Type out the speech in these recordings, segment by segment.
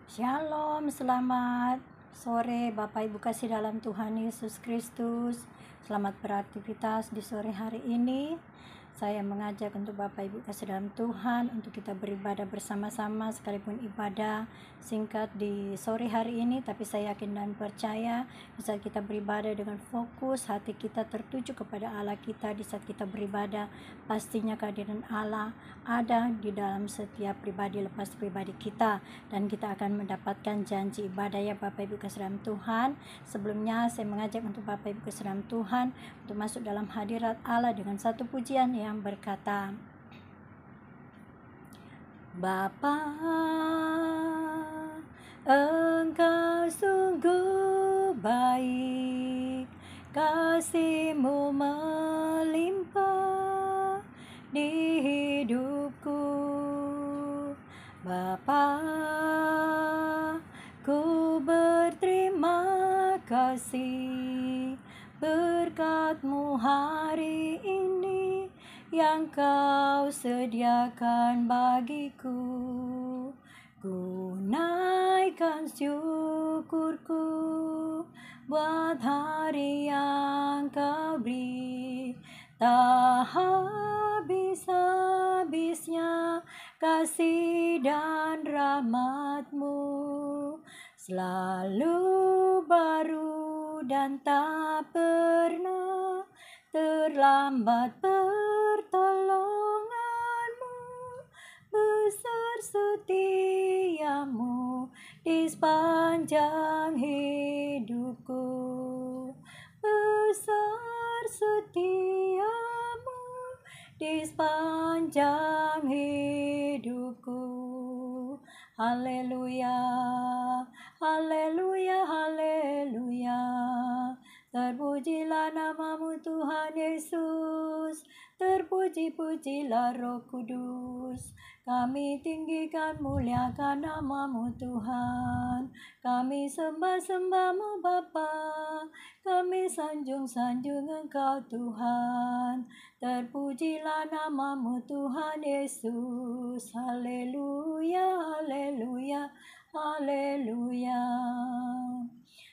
Shalom, selamat sore Bapak Ibu kasih dalam Tuhan Yesus Kristus. Selamat beraktivitas di sore hari ini. Saya mengajak untuk Bapak Ibu kasih dalam Tuhan untuk kita beribadah bersama-sama, sekalipun ibadah singkat di sore hari ini, tapi saya yakin dan percaya bisa kita beribadah dengan fokus, hati kita tertuju kepada Allah kita. Di saat kita beribadah, pastinya kehadiran Allah ada di dalam setiap pribadi lepas pribadi kita, dan kita akan mendapatkan janji ibadah ya Bapak Ibu kasih dalam Tuhan. Sebelumnya saya mengajak untuk Bapak Ibu kasih dalam Tuhan untuk masuk dalam hadirat Allah dengan satu pujian yang berkata, Bapa, Engkau sungguh baik, kasih-Mu melimpah di hidupku. Bapa, ku berterima kasih berkat-Mu hari ini yang Kau sediakan bagiku. Ku naikkan syukurku buat hari yang Kau beri. Tak habis-habisnya kasih dan rahmat-Mu, selalu baru dan tak pernah terlambat pertolongan-Mu, besar setia-Mu di sepanjang hidupku. Besar setia-Mu di sepanjang hidupku. Haleluya, haleluya, haleluya. Terpujilah nama-Mu Tuhan Yesus, terpuji-pujilah Roh Kudus. Kami tinggikan, muliakan nama-Mu Tuhan. Kami sembah-sembah-Mu Bapa, kami sanjung-sanjung Engkau Tuhan. Terpujilah nama-Mu Tuhan Yesus. Haleluya, haleluya, haleluya.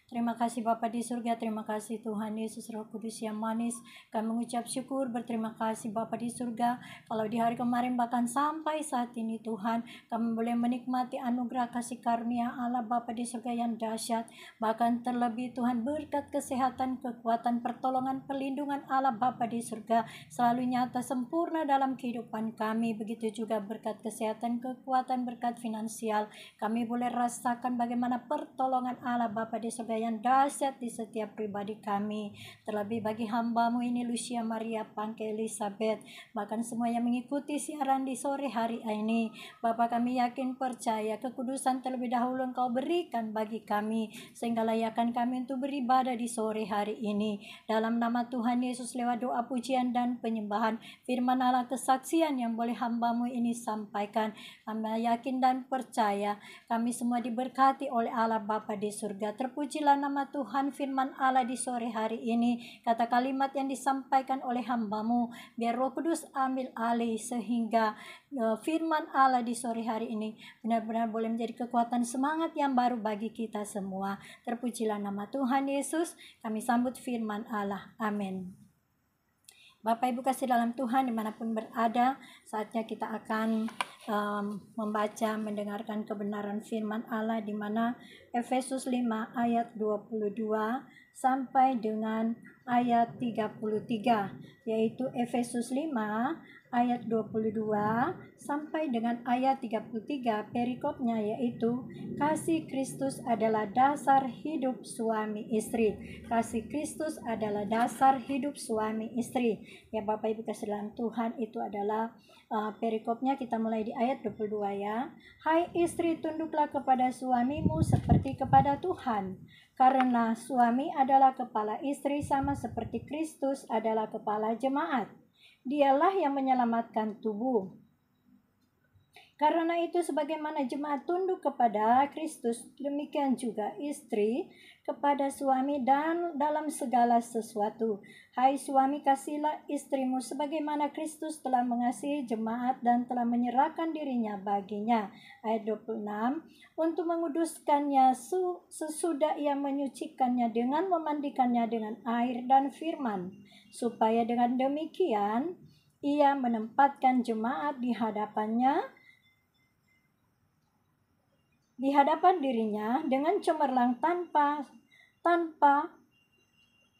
Terima kasih Bapa di surga, terima kasih Tuhan Yesus Roh Kudus yang manis. Kami mengucap syukur, berterima kasih Bapa di surga. Kalau di hari kemarin bahkan sampai saat ini Tuhan, kami boleh menikmati anugerah kasih karunia Allah Bapa di surga yang dahsyat. Bahkan terlebih Tuhan berkat kesehatan, kekuatan, pertolongan, perlindungan Allah Bapa di surga selalu nyata sempurna dalam kehidupan kami. Begitu juga berkat kesehatan, kekuatan, berkat finansial. Kami boleh rasakan bagaimana pertolongan Allah Bapa di surga yang dahsyat di setiap pribadi kami. Terlebih bagi hamba-Mu ini Lucia Maria Pangke Elizabeth, bahkan semua yang mengikuti siaran di sore hari ini. Bapa, kami yakin percaya kekudusan terlebih dahulu Engkau berikan bagi kami, sehingga layakkan kami untuk beribadah di sore hari ini. Dalam nama Tuhan Yesus, lewat doa pujian dan penyembahan, firman Allah kesaksian yang boleh hamba-Mu ini sampaikan, kami yakin dan percaya kami semua diberkati oleh Allah Bapa di surga. Terpujilah nama Tuhan, firman Allah di sore hari ini, kata kalimat yang disampaikan oleh hamba-Mu, biar Roh Kudus ambil alih sehingga firman Allah di sore hari ini benar-benar boleh menjadi kekuatan semangat yang baru bagi kita semua. Terpujilah nama Tuhan Yesus. Kami sambut firman Allah. Amin. Bapak Ibu kasih dalam Tuhan dimanapun berada, saatnya kita akan membaca, mendengarkan kebenaran firman Allah di mana Efesus 5 ayat 22 sampai dengan ayat 33, yaitu Efesus 5 ayat 22 sampai dengan ayat 33. Perikopnya yaitu kasih Kristus adalah dasar hidup suami istri. Kasih Kristus adalah dasar hidup suami istri. Ya Bapak Ibu kasih dalam Tuhan, itu adalah perikopnya. Kita mulai di ayat 22 ya. Hai istri, tunduklah kepada suamimu seperti kepada Tuhan. Karena suami adalah kepala istri sama seperti Kristus adalah kepala jemaat. Dialah yang menyelamatkan tubuh Karena itu sebagaimana jemaat tunduk kepada Kristus, demikian juga istri kepada suami dan dalam segala sesuatu. Hai suami, kasihilah istrimu sebagaimana Kristus telah mengasihi jemaat dan telah menyerahkan dirinya baginya. Ayat 26, untuk menguduskannya sesudah ia menyucikannya dengan memandikannya dengan air dan firman, supaya dengan demikian ia menempatkan jemaat di hadapan dirinya dengan cemerlang tanpa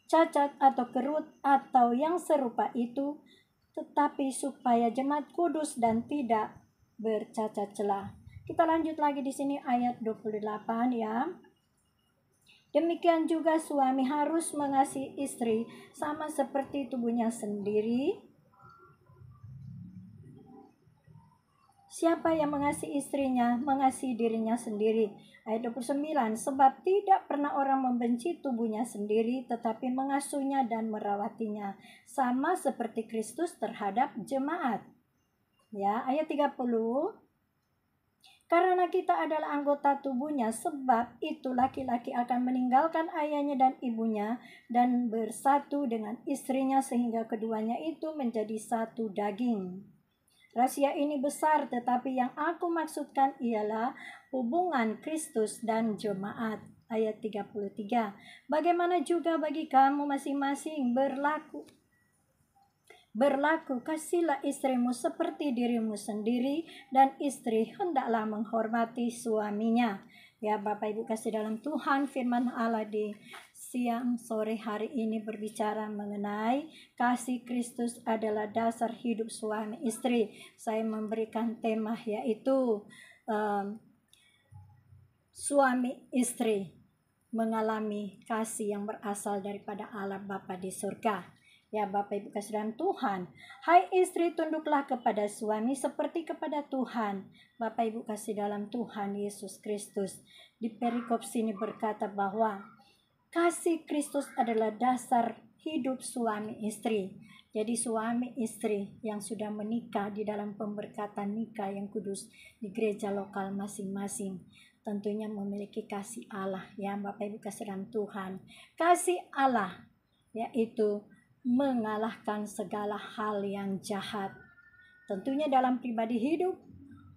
cacat atau kerut atau yang serupa itu, tetapi supaya jemaat kudus dan tidak bercacat celah. Kita lanjut lagi di sini ayat 28 ya. Demikian juga suami harus mengasihi istri sama seperti tubuhnya sendiri. Siapa yang mengasihi istrinya, mengasihi dirinya sendiri. Ayat 29, sebab tidak pernah orang membenci tubuhnya sendiri, tetapi mengasuhnya dan merawatinya, sama seperti Kristus terhadap jemaat. Ya, ayat 30, karena kita adalah anggota tubuhnya, sebab itu laki-laki akan meninggalkan ayahnya dan ibunya dan bersatu dengan istrinya, sehingga keduanya itu menjadi satu daging. Rahasia ini besar, tetapi yang aku maksudkan ialah hubungan Kristus dan jemaat. Ayat 33. Bagaimana juga bagi kamu masing-masing berlaku kasihlah istrimu seperti dirimu sendiri, dan istri hendaklah menghormati suaminya. Ya Bapak Ibu kasih dalam Tuhan, firman Allah di siang sore hari ini berbicara mengenai kasih Kristus adalah dasar hidup suami istri. Saya memberikan tema yaitu suami istri mengalami kasih yang berasal daripada Allah Bapa di surga. Ya Bapak Ibu kasih dalam Tuhan, hai istri tunduklah kepada suami seperti kepada Tuhan. Bapak Ibu kasih dalam Tuhan Yesus Kristus, di perikop sini berkata bahwa kasih Kristus adalah dasar hidup suami istri. Jadi suami istri yang sudah menikah di dalam pemberkatan nikah yang kudus di gereja lokal masing-masing tentunya memiliki kasih Allah ya Bapak Ibu kasih dalam Tuhan. Kasih Allah yaitu mengalahkan segala hal yang jahat. Tentunya dalam pribadi hidup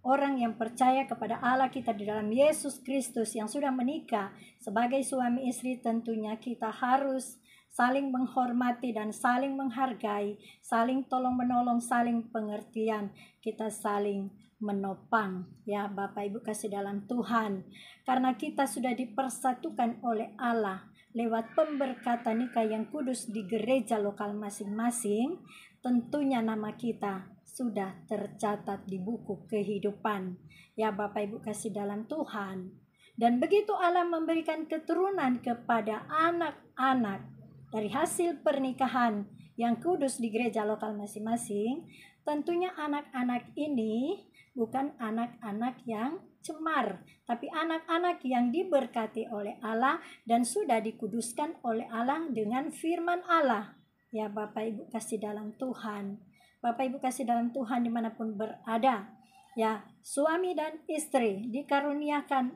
orang yang percaya kepada Allah kita di dalam Yesus Kristus yang sudah menikah sebagai suami istri, tentunya kita harus saling menghormati dan saling menghargai, saling tolong menolong, saling pengertian, kita saling menopang ya Bapak Ibu kasih dalam Tuhan. Karena kita sudah dipersatukan oleh Allah lewat pemberkatan nikah yang kudus di gereja lokal masing-masing, tentunya nama kita sudah tercatat di buku kehidupan ya Bapak Ibu kasih dalam Tuhan. Dan begitu Allah memberikan keturunan kepada anak-anak dari hasil pernikahan yang kudus di gereja lokal masing-masing, tentunya anak-anak ini bukan anak-anak yang cemar, tapi anak-anak yang diberkati oleh Allah dan sudah dikuduskan oleh Allah dengan firman Allah ya Bapak Ibu kasih dalam Tuhan. Bapak Ibu kasih dalam Tuhan dimanapun berada ya, suami dan istri dikaruniakan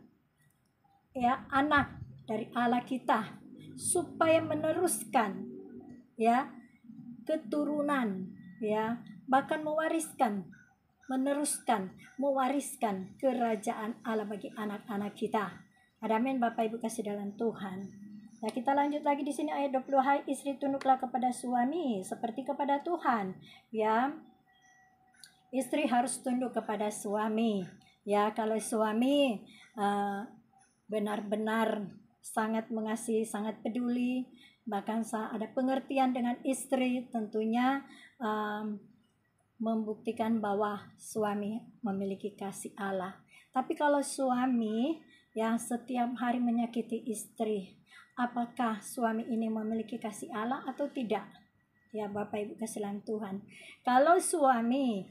ya anak dari Allah kita supaya meneruskan ya keturunan ya, bahkan mewariskan kerajaan Allah bagi anak-anak kita. Amin Bapak Ibu kasih dalam Tuhan. Nah, kita lanjut lagi di sini ayat 20. Hai istri tunduklah kepada suami seperti kepada Tuhan. Ya. Istri harus tunduk kepada suami. Ya, kalau suami benar-benar sangat mengasihi, sangat peduli, bahkan ada pengertian dengan istri, tentunya membuktikan bahwa suami memiliki kasih Allah. Tapi kalau suami yang setiap hari menyakiti istri, apakah suami ini memiliki kasih Allah atau tidak? Ya Bapak Ibu kasih dalam Tuhan. Kalau suami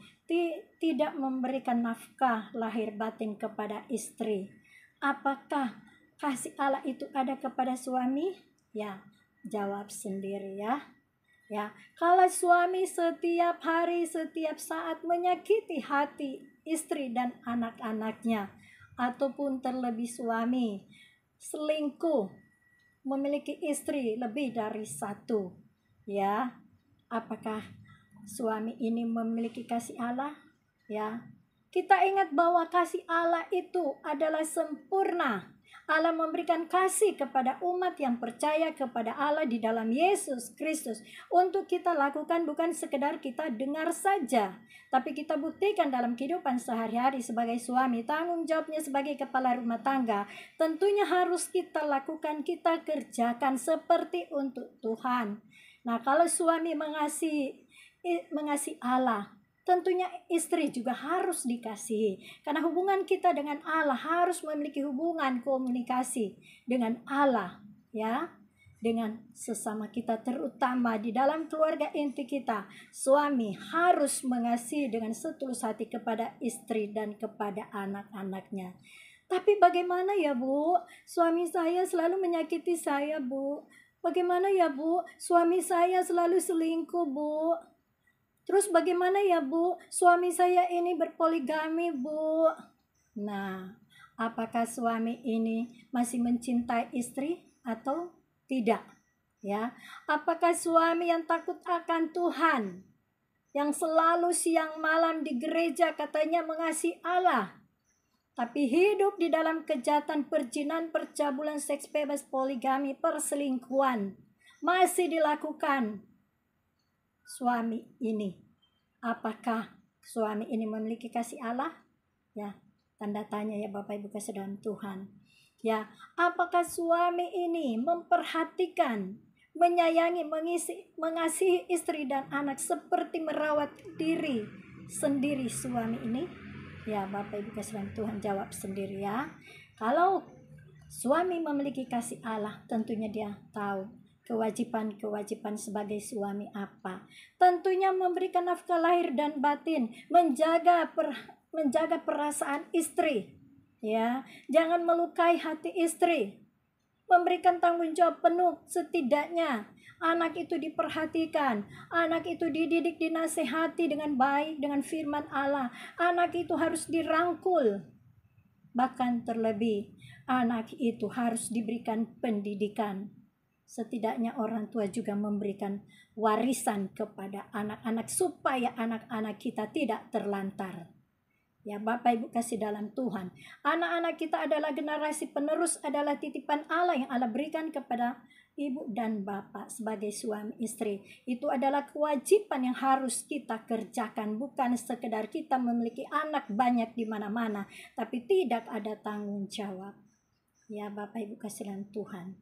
tidak memberikan nafkah lahir batin kepada istri, apakah kasih Allah itu ada kepada suami? Ya, jawab sendiri ya. Ya, kalau suami setiap hari, setiap saat menyakiti hati istri dan anak-anaknya, ataupun terlebih suami selingkuh, memiliki istri lebih dari satu, ya. Apakah suami ini memiliki kasih Allah? Ya, kita ingat bahwa kasih Allah itu adalah sempurna. Allah memberikan kasih kepada umat yang percaya kepada Allah di dalam Yesus Kristus. Untuk kita lakukan bukan sekedar kita dengar saja, tapi kita buktikan dalam kehidupan sehari-hari sebagai suami. Tanggung jawabnya sebagai kepala rumah tangga tentunya harus kita lakukan, kita kerjakan seperti untuk Tuhan. Nah, kalau suami mengasihi Allah, tentunya istri juga harus dikasihi. Karena hubungan kita dengan Allah harus memiliki hubungan komunikasi dengan Allah, ya, dengan sesama kita, terutama di dalam keluarga inti kita. Suami harus mengasihi dengan setulus hati kepada istri dan kepada anak-anaknya. Tapi bagaimana ya, Bu? Suami saya selalu menyakiti saya, Bu. Bagaimana ya, Bu? Suami saya selalu selingkuh, Bu. Terus bagaimana ya, Bu? Suami saya ini berpoligami, Bu. Nah, apakah suami ini masih mencintai istri atau tidak? Ya, apakah suami yang takut akan Tuhan, yang selalu siang malam di gereja katanya mengasihi Allah, tapi hidup di dalam kejahatan, perjinan, percabulan, seks bebas, poligami, perselingkuhan masih dilakukan suami ini? Apakah suami ini memiliki kasih Allah? Ya, tanda tanya ya Bapak Ibu kasih dalam Tuhan. Ya, apakah suami ini memperhatikan, menyayangi, mengasihi istri dan anak seperti merawat diri sendiri suami ini? Ya, Bapak Ibu kasih dalam Tuhan, jawab sendiri ya. Kalau suami memiliki kasih Allah, tentunya dia tahu kewajiban-kewajiban sebagai suami apa. Tentunya memberikan nafkah lahir dan batin, menjaga perasaan istri, ya. Jangan melukai hati istri. Memberikan tanggung jawab penuh, setidaknya anak itu diperhatikan, anak itu dididik, dinasehati dengan baik dengan firman Allah. Anak itu harus dirangkul. Bahkan terlebih, anak itu harus diberikan pendidikan. Setidaknya orang tua juga memberikan warisan kepada anak-anak supaya anak-anak kita tidak terlantar. Ya Bapak Ibu kasih dalam Tuhan, anak-anak kita adalah generasi penerus, adalah titipan Allah yang Allah berikan kepada ibu dan bapak sebagai suami istri. Itu adalah kewajiban yang harus kita kerjakan, bukan sekedar kita memiliki anak banyak di mana-mana tapi tidak ada tanggung jawab. Ya Bapak Ibu kasih dalam Tuhan,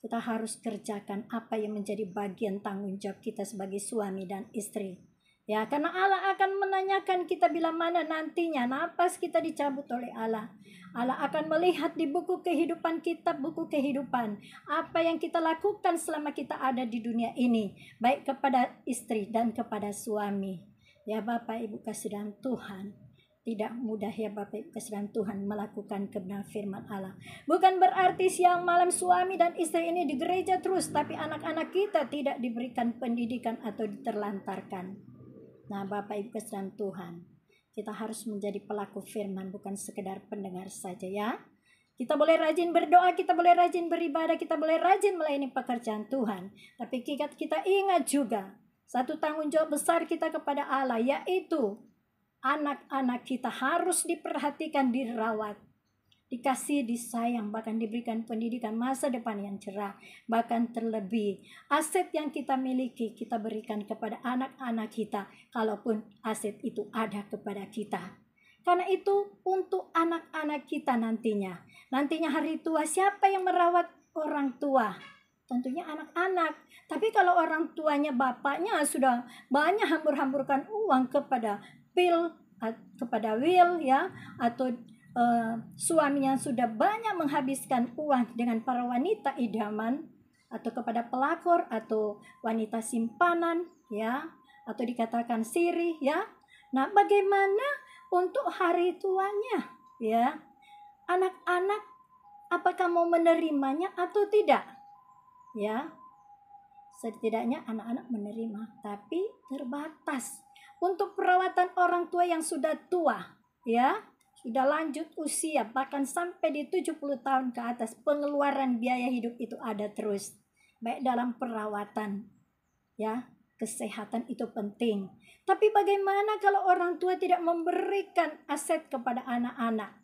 kita harus kerjakan apa yang menjadi bagian tanggung jawab kita sebagai suami dan istri. Ya, karena Allah akan menanyakan kita bila mana nantinya napas kita dicabut oleh Allah. Allah akan melihat di buku kehidupan kita, buku kehidupan, apa yang kita lakukan selama kita ada di dunia ini, baik kepada istri dan kepada suami. Ya Bapak Ibu kasih dalam Tuhan, tidak mudah ya Bapak Ibu kasih dalam Tuhan melakukan kebenaran firman Allah. Bukan berarti siang malam suami dan istri ini di gereja terus, tapi anak-anak kita tidak diberikan pendidikan atau diterlantarkan. Nah Bapak Ibu kasih dalam Tuhan, kita harus menjadi pelaku firman, bukan sekedar pendengar saja ya. Kita boleh rajin berdoa, kita boleh rajin beribadah, kita boleh rajin melayani pekerjaan Tuhan. Tapi kita ingat juga satu tanggung jawab besar kita kepada Allah, yaitu anak-anak kita harus diperhatikan, dirawat, dikasih, disayang, bahkan diberikan pendidikan masa depan yang cerah. Bahkan terlebih, aset yang kita miliki kita berikan kepada anak-anak kita, kalaupun aset itu ada kepada kita. Karena itu untuk anak-anak kita nantinya hari tua, siapa yang merawat orang tua? Tentunya anak-anak. Tapi kalau orang tuanya, bapaknya sudah banyak hambur-hamburkan uang kepada Will ya, atau suaminya sudah banyak menghabiskan uang dengan para wanita idaman, atau kepada pelakor atau wanita simpanan ya, atau dikatakan sirih ya. Nah, bagaimana untuk hari tuanya ya? Anak-anak apakah mau menerimanya atau tidak? Ya. Setidaknya anak-anak menerima, tapi terbatas. Untuk perawatan orang tua yang sudah tua, ya, sudah lanjut usia, bahkan sampai di 70 tahun ke atas, pengeluaran biaya hidup itu ada terus. Baik dalam perawatan, ya, kesehatan itu penting. Tapi bagaimana kalau orang tua tidak memberikan aset kepada anak-anak?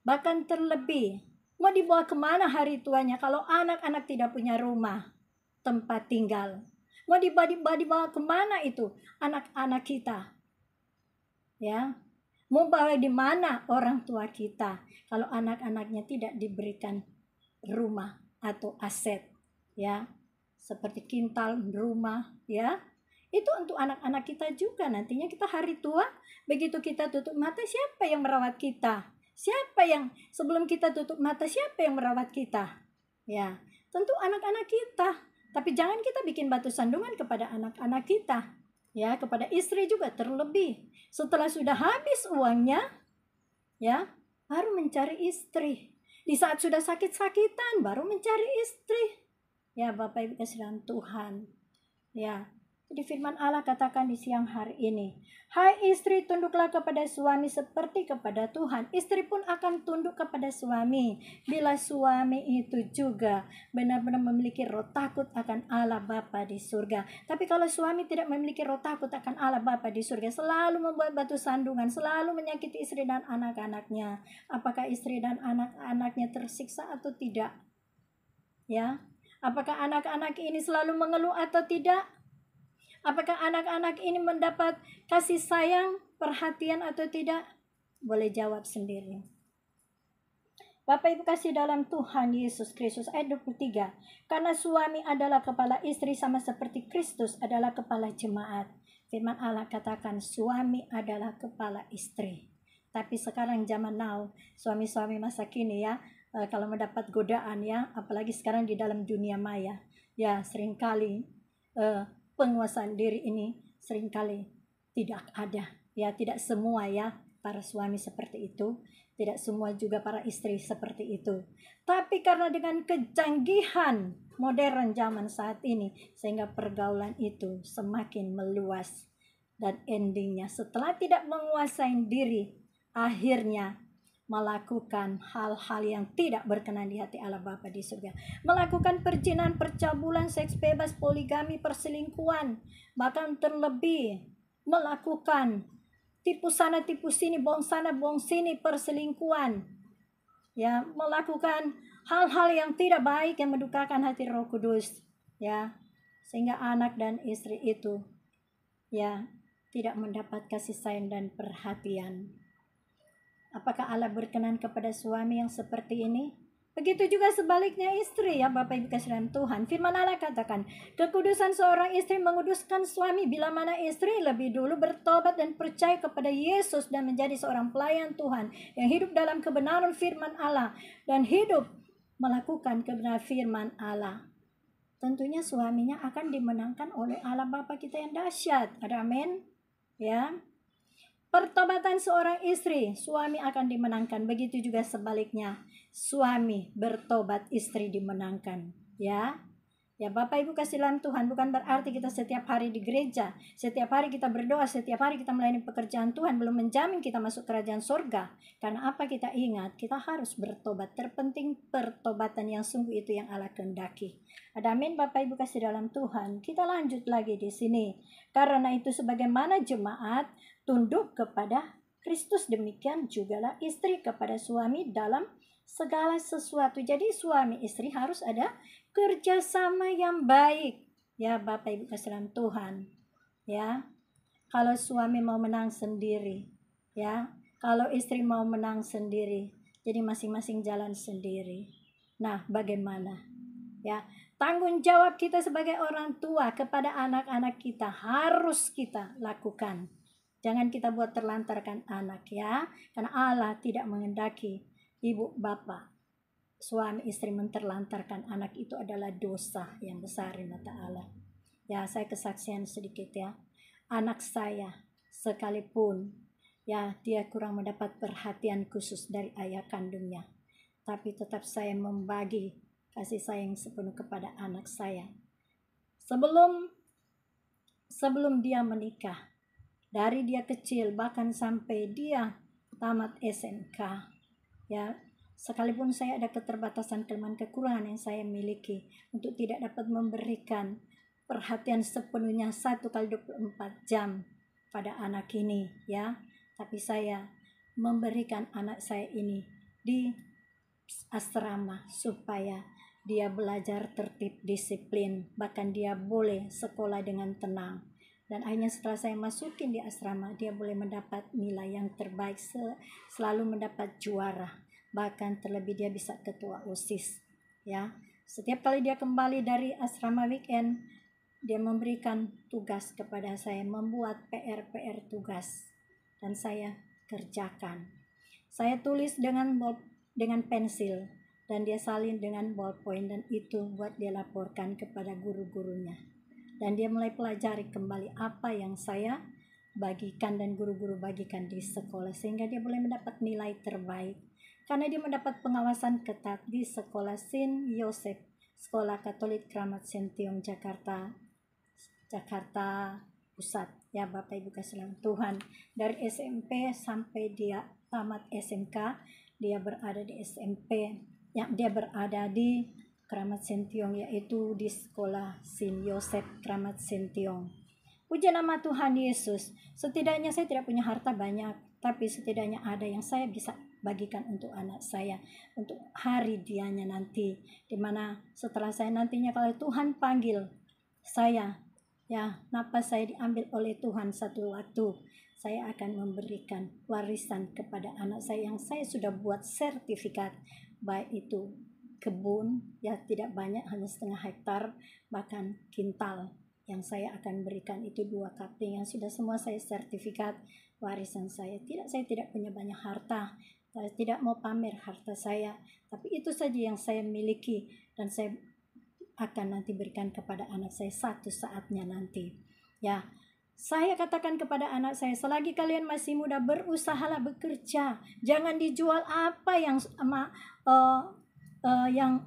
Bahkan terlebih, mau dibawa kemana hari tuanya kalau anak-anak tidak punya rumah, tempat tinggal? Mau dibawa kemana itu anak-anak kita? Ya, mau bawa di mana orang tua kita kalau anak-anaknya tidak diberikan rumah atau aset, ya, seperti kintal, rumah, ya. Itu untuk anak-anak kita juga. Nantinya kita hari tua, begitu kita tutup mata, siapa yang merawat kita? Siapa yang sebelum kita tutup mata, siapa yang merawat kita? Ya, tentu anak-anak kita. Tapi jangan kita bikin batu sandungan kepada anak-anak kita. Ya, kepada istri juga terlebih. Setelah sudah habis uangnya, ya, baru mencari istri. Di saat sudah sakit-sakitan, baru mencari istri. Ya, Bapak Ibu kasih dalam Tuhan. Ya, jadi firman Allah katakan di siang hari ini, hai istri, tunduklah kepada suami seperti kepada Tuhan. Istri pun akan tunduk kepada suami bila suami itu juga benar-benar memiliki roh takut akan Allah Bapa di surga. Tapi kalau suami tidak memiliki roh takut akan Allah Bapa di surga, selalu membuat batu sandungan, selalu menyakiti istri dan anak-anaknya, apakah istri dan anak-anaknya tersiksa atau tidak? Ya, apakah anak-anak ini selalu mengeluh atau tidak? Apakah anak-anak ini mendapat kasih sayang, perhatian atau tidak? Boleh jawab sendiri. Bapak Ibu kasih dalam Tuhan Yesus Kristus, ayat 23. Karena suami adalah kepala istri sama seperti Kristus adalah kepala jemaat. Firman Allah katakan suami adalah kepala istri. Tapi sekarang zaman now, suami-suami masa kini ya, kalau mendapat godaan ya, apalagi sekarang di dalam dunia maya, ya seringkali penguasaan diri ini seringkali tidak ada. Ya, tidak semua ya para suami seperti itu, tidak semua juga para istri seperti itu. Tapi karena dengan kecanggihan modern zaman saat ini, sehingga pergaulan itu semakin meluas. Dan endingnya setelah tidak menguasai diri, akhirnya melakukan hal-hal yang tidak berkenan di hati Allah Bapa di surga. Melakukan perzinahan, percabulan, seks bebas, poligami, perselingkuhan. Bahkan terlebih melakukan tipu sana, tipu sini, bohong sana, bohong sini, perselingkuhan. Ya, melakukan hal-hal yang tidak baik yang mendukakan hati Roh Kudus. Ya, sehingga anak dan istri itu ya tidak mendapat kasih sayang dan perhatian. Apakah Allah berkenan kepada suami yang seperti ini? Begitu juga sebaliknya istri ya Bapak Ibu kasih dalam Tuhan. Firman Allah katakan, kekudusan seorang istri menguduskan suami bila mana istri lebih dulu bertobat dan percaya kepada Yesus dan menjadi seorang pelayan Tuhan yang hidup dalam kebenaran firman Allah dan hidup melakukan kebenaran firman Allah. Tentunya suaminya akan dimenangkan oleh Allah Bapa kita yang dahsyat. Ada amin? Ya. Pertobatan seorang istri, suami akan dimenangkan. Begitu juga sebaliknya, suami bertobat, istri dimenangkan. Ya, ya Bapak Ibu kasih dalam Tuhan, bukan berarti kita setiap hari di gereja, setiap hari kita berdoa, setiap hari kita melayani pekerjaan Tuhan, belum menjamin kita masuk kerajaan surga. Karena apa kita ingat, kita harus bertobat. Terpenting pertobatan yang sungguh itu yang Allah kehendaki. Ada amin Bapak Ibu kasih dalam Tuhan. Kita lanjut lagi di sini. Karena itu sebagaimana jemaat tunduk kepada Kristus, demikian jugalah istri kepada suami dalam segala sesuatu. Jadi suami istri harus ada kerjasama yang baik. Ya Bapak Ibu kasih dalam Tuhan. Ya, kalau suami mau menang sendiri, ya, kalau istri mau menang sendiri, jadi masing-masing jalan sendiri. Nah, bagaimana? Ya, tanggung jawab kita sebagai orang tua kepada anak-anak kita harus kita lakukan. Jangan kita buat terlantarkan anak ya. Karena Allah tidak mengendaki ibu bapak, suami istri menterlantarkan anak. Itu adalah dosa yang besar di mata Allah. Ya, saya kesaksian sedikit ya. Anak saya sekalipun ya dia kurang mendapat perhatian khusus dari ayah kandungnya, tapi tetap saya membagi kasih sayang sepenuh kepada anak saya. Sebelum dia menikah, dari dia kecil bahkan sampai dia tamat SMK. Ya, sekalipun saya ada keterbatasan kelemahan kekurangan yang saya miliki untuk tidak dapat memberikan perhatian sepenuhnya 1x24 jam pada anak ini, ya. Tapi saya memberikan anak saya ini di asrama supaya dia belajar tertib, disiplin, bahkan dia boleh sekolah dengan tenang. Dan akhirnya setelah saya masukin di asrama, dia boleh mendapat nilai yang terbaik, selalu mendapat juara. Bahkan terlebih dia bisa ketua OSIS. Ya, setiap kali dia kembali dari asrama weekend, dia memberikan tugas kepada saya, membuat PR tugas, dan saya kerjakan. Saya tulis dengan pensil, dan dia salin dengan ballpoint, dan itu buat dia laporkan kepada guru-gurunya. Dan dia mulai pelajari kembali apa yang saya bagikan dan guru-guru bagikan di sekolah, sehingga dia boleh mendapat nilai terbaik. Karena dia mendapat pengawasan ketat di sekolah Saint Joseph, Sekolah Katolik Kramat Sentiong, Jakarta Pusat. Ya Bapak Ibu kasih dalam Tuhan, dari SMP sampai dia tamat SMK, dia berada di SMP, dia berada di Kramat Sentiong, yaitu di sekolah Saint Joseph Kramat Sentiong. Puji nama Tuhan Yesus. Setidaknya saya tidak punya harta banyak, tapi setidaknya ada yang saya bisa bagikan untuk anak saya, untuk hari dianya nanti, dimana setelah saya nantinya kalau Tuhan panggil saya, ya, napas saya diambil oleh Tuhan satu waktu, saya akan memberikan warisan kepada anak saya yang saya sudah buat sertifikat, baik itu kebun, ya tidak banyak, hanya 1/2 hektar, bahkan kintal yang saya akan berikan itu 2 kapling yang sudah semua saya sertifikat warisan saya. Saya tidak punya banyak harta, saya tidak mau pamer harta saya, tapi itu saja yang saya miliki, dan saya akan nanti berikan kepada anak saya satu saatnya nanti. Ya, saya katakan kepada anak saya, selagi kalian masih muda, berusahalah bekerja, jangan dijual apa yang yang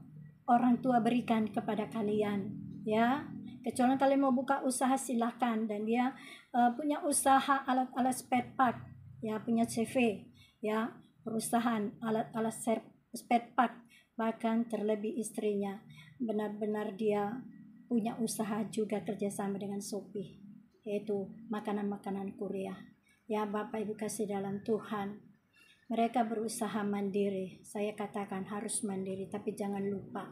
orang tua berikan kepada kalian, ya. Kecuali kalian mau buka usaha silakan, dan dia punya usaha alat-alat spare part, ya, punya CV, ya, perusahaan alat-alat spare part, bahkan terlebih istrinya benar-benar dia punya usaha juga kerjasama dengan Shopee, yaitu makanan-makanan Korea. Ya Bapak Ibu kasih dalam Tuhan, mereka berusaha mandiri. Saya katakan harus mandiri, tapi jangan lupa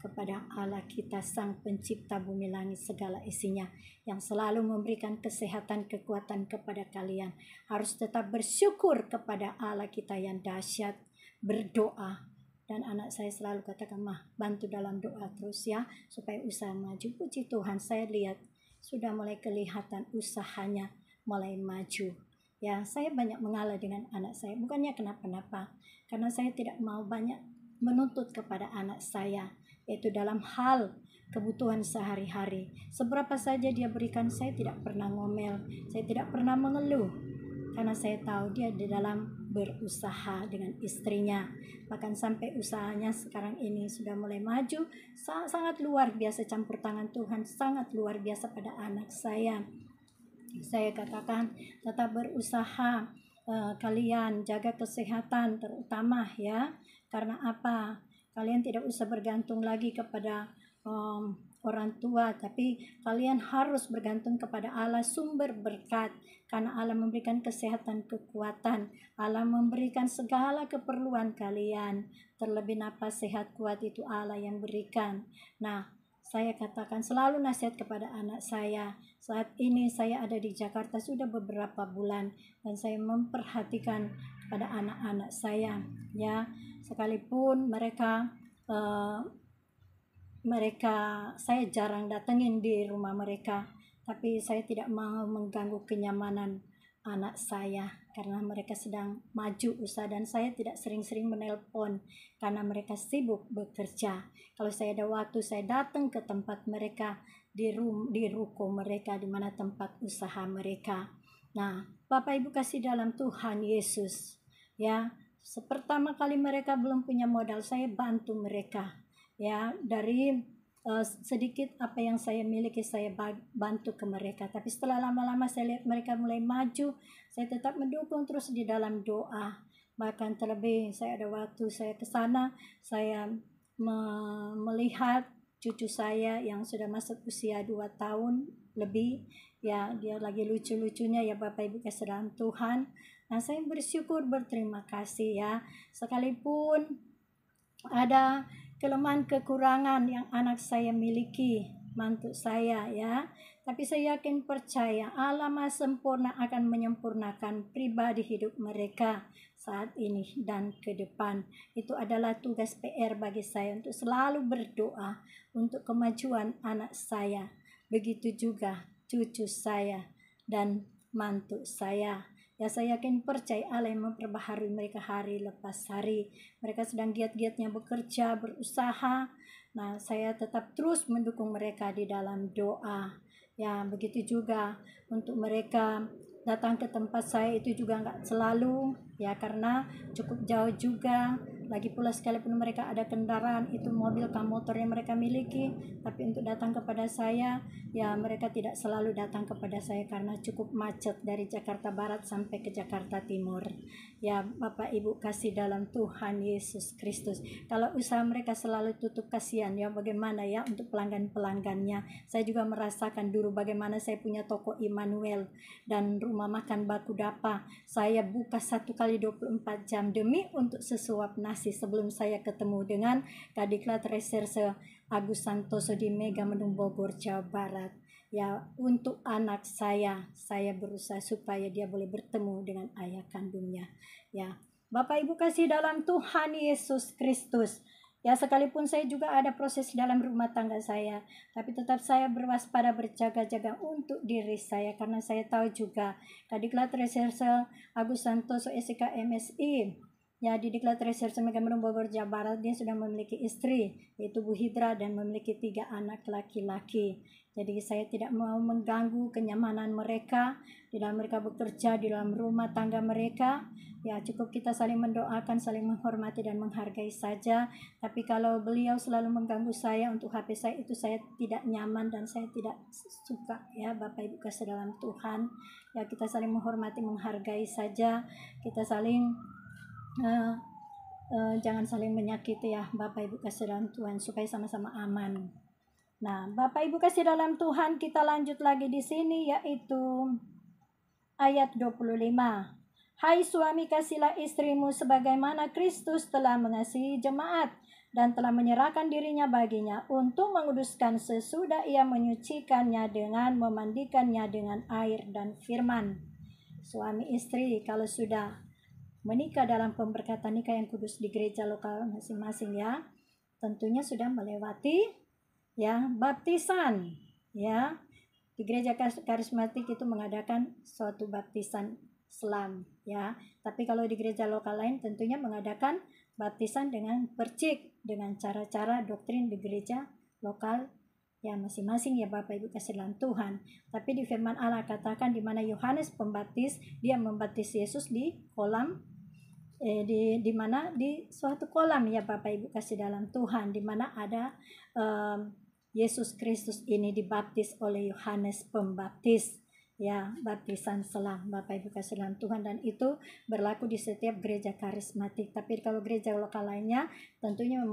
kepada Allah kita, Sang Pencipta bumi langit segala isinya, yang selalu memberikan kesehatan, kekuatan kepada kalian. Harus tetap bersyukur kepada Allah kita yang dahsyat, berdoa. Dan anak saya selalu katakan, Mah, bantu dalam doa terus ya, supaya usaha maju. Puji Tuhan, saya lihat sudah mulai kelihatan usahanya mulai maju. Ya, saya banyak mengalah dengan anak saya, bukannya kenapa-napa, karena saya tidak mau banyak menuntut kepada anak saya, yaitu dalam hal kebutuhan sehari-hari. Seberapa saja dia berikan, saya tidak pernah ngomel, saya tidak pernah mengeluh, karena saya tahu dia di dalam berusaha dengan istrinya. Bahkan sampai usahanya sekarang ini sudah mulai maju, sangat luar biasa campur tangan Tuhan, sangat luar biasa pada anak saya. Saya katakan tetap berusaha, kalian jaga kesehatan terutama ya. Karena apa? Kalian tidak usah bergantung lagi kepada orang tua, tapi kalian harus bergantung kepada Allah sumber berkat, karena Allah memberikan kesehatan, kekuatan, Allah memberikan segala keperluan kalian. Terlebih napas sehat kuat itu Allah yang berikan. Nah, saya katakan selalu nasihat kepada anak saya. Saat ini saya ada di Jakarta sudah beberapa bulan, dan saya memperhatikan pada anak-anak saya, ya, sekalipun mereka saya jarang datengin di rumah mereka, tapi saya tidak mau mengganggu kenyamanan anak saya karena mereka sedang maju usaha, dan saya tidak sering-sering menelpon karena mereka sibuk bekerja. Kalau saya ada waktu, saya datang ke tempat mereka, di ruko mereka, di mana tempat usaha mereka. Nah, Bapak Ibu kasih dalam Tuhan Yesus, ya, pertama kali mereka belum punya modal, saya bantu mereka, ya, dari sedikit apa yang saya miliki saya bantu ke mereka. Tapi setelah lama-lama saya lihat mereka mulai maju, saya tetap mendukung terus di dalam doa. Bahkan terlebih saya ada waktu saya ke sana, saya melihat cucu saya yang sudah masuk usia 2 tahun lebih, ya dia lagi lucu-lucunya ya Bapak Ibu kasih dalam Tuhan. Nah, saya bersyukur, berterima kasih ya. Sekalipun ada kelemahan kekurangan yang anak saya miliki, mantu saya ya, tapi saya yakin percaya Allah Maha Sempurna akan menyempurnakan pribadi hidup mereka saat ini dan ke depan. Itu adalah tugas PR bagi saya untuk selalu berdoa untuk kemajuan anak saya. Begitu juga cucu saya dan mantu saya. Ya, saya yakin percaya Allah yang memperbaharui mereka hari lepas hari. Mereka sedang giat-giatnya bekerja, berusaha. Nah, saya tetap terus mendukung mereka di dalam doa. Ya, begitu juga untuk mereka datang ke tempat saya itu juga nggak selalu, ya karena cukup jauh juga. Lagi pula sekalipun mereka ada kendaraan, itu mobil atau motor yang mereka miliki, tapi untuk datang kepada saya, ya mereka tidak selalu datang kepada saya karena cukup macet dari Jakarta Barat sampai ke Jakarta Timur. Ya Bapak Ibu kasih dalam Tuhan Yesus Kristus, kalau usaha mereka selalu tutup, kasihan ya bagaimana ya untuk pelanggan-pelanggannya. Saya juga merasakan dulu bagaimana saya punya toko Immanuel dan rumah makan Baku Dapa. Saya buka 1 kali 24 jam demi untuk sesuap nasi sebelum saya ketemu dengan Kadiklat Reserse Agus Santoso di Mega Mendung Bogor, Jawa Barat. Ya, untuk anak saya berusaha supaya dia boleh bertemu dengan ayah kandungnya. Ya, Bapak Ibu kasih dalam Tuhan Yesus Kristus. Ya, sekalipun saya juga ada proses dalam rumah tangga saya, tapi tetap saya berwaspada, berjaga-jaga untuk diri saya, karena saya tahu juga Kadiklat Reserse Agus Santoso SK MSI, ya di Diklat Reserse Mega Mendung Bogor, Jawa Barat, dia sudah memiliki istri yaitu Bu Hidra dan memiliki 3 anak laki-laki. Jadi saya tidak mau mengganggu kenyamanan mereka di dalam mereka bekerja, di dalam rumah tangga mereka. Ya cukup kita saling mendoakan, saling menghormati dan menghargai saja. Tapi kalau beliau selalu mengganggu saya untuk HP saya, itu saya tidak nyaman dan saya tidak suka ya Bapak Ibu kasih dalam Tuhan. Ya kita saling menghormati, menghargai saja. Kita saling jangan saling menyakiti ya Bapak Ibu kasih dalam Tuhan, supaya sama-sama aman. Nah, Bapak Ibu kasih dalam Tuhan, kita lanjut lagi di sini yaitu ayat 25. Hai suami, kasihlah istrimu sebagaimana Kristus telah mengasihi jemaat dan telah menyerahkan dirinya baginya untuk menguduskan sesudah ia menyucikannya dengan memandikannya dengan air dan firman. Suami istri kalau sudah menikah dalam pemberkatan nikah yang kudus di gereja lokal masing-masing ya, tentunya sudah melewati ya baptisan ya. Di gereja karismatik itu mengadakan suatu baptisan selam ya, tapi kalau di gereja lokal lain tentunya mengadakan baptisan dengan percik dengan cara-cara doktrin di gereja lokal ya masing-masing ya Bapak Ibu kasih dalam Tuhan. Tapi di firman Allah katakan di mana Yohanes Pembaptis dia membaptis Yesus di kolam di mana di suatu kolam ya Bapak Ibu kasih dalam Tuhan, di mana ada Yesus Kristus ini dibaptis oleh Yohanes Pembaptis ya, baptisan selam Bapak Ibu kasih dalam Tuhan, dan itu berlaku di setiap gereja karismatik. Tapi kalau gereja lokal lainnya tentunya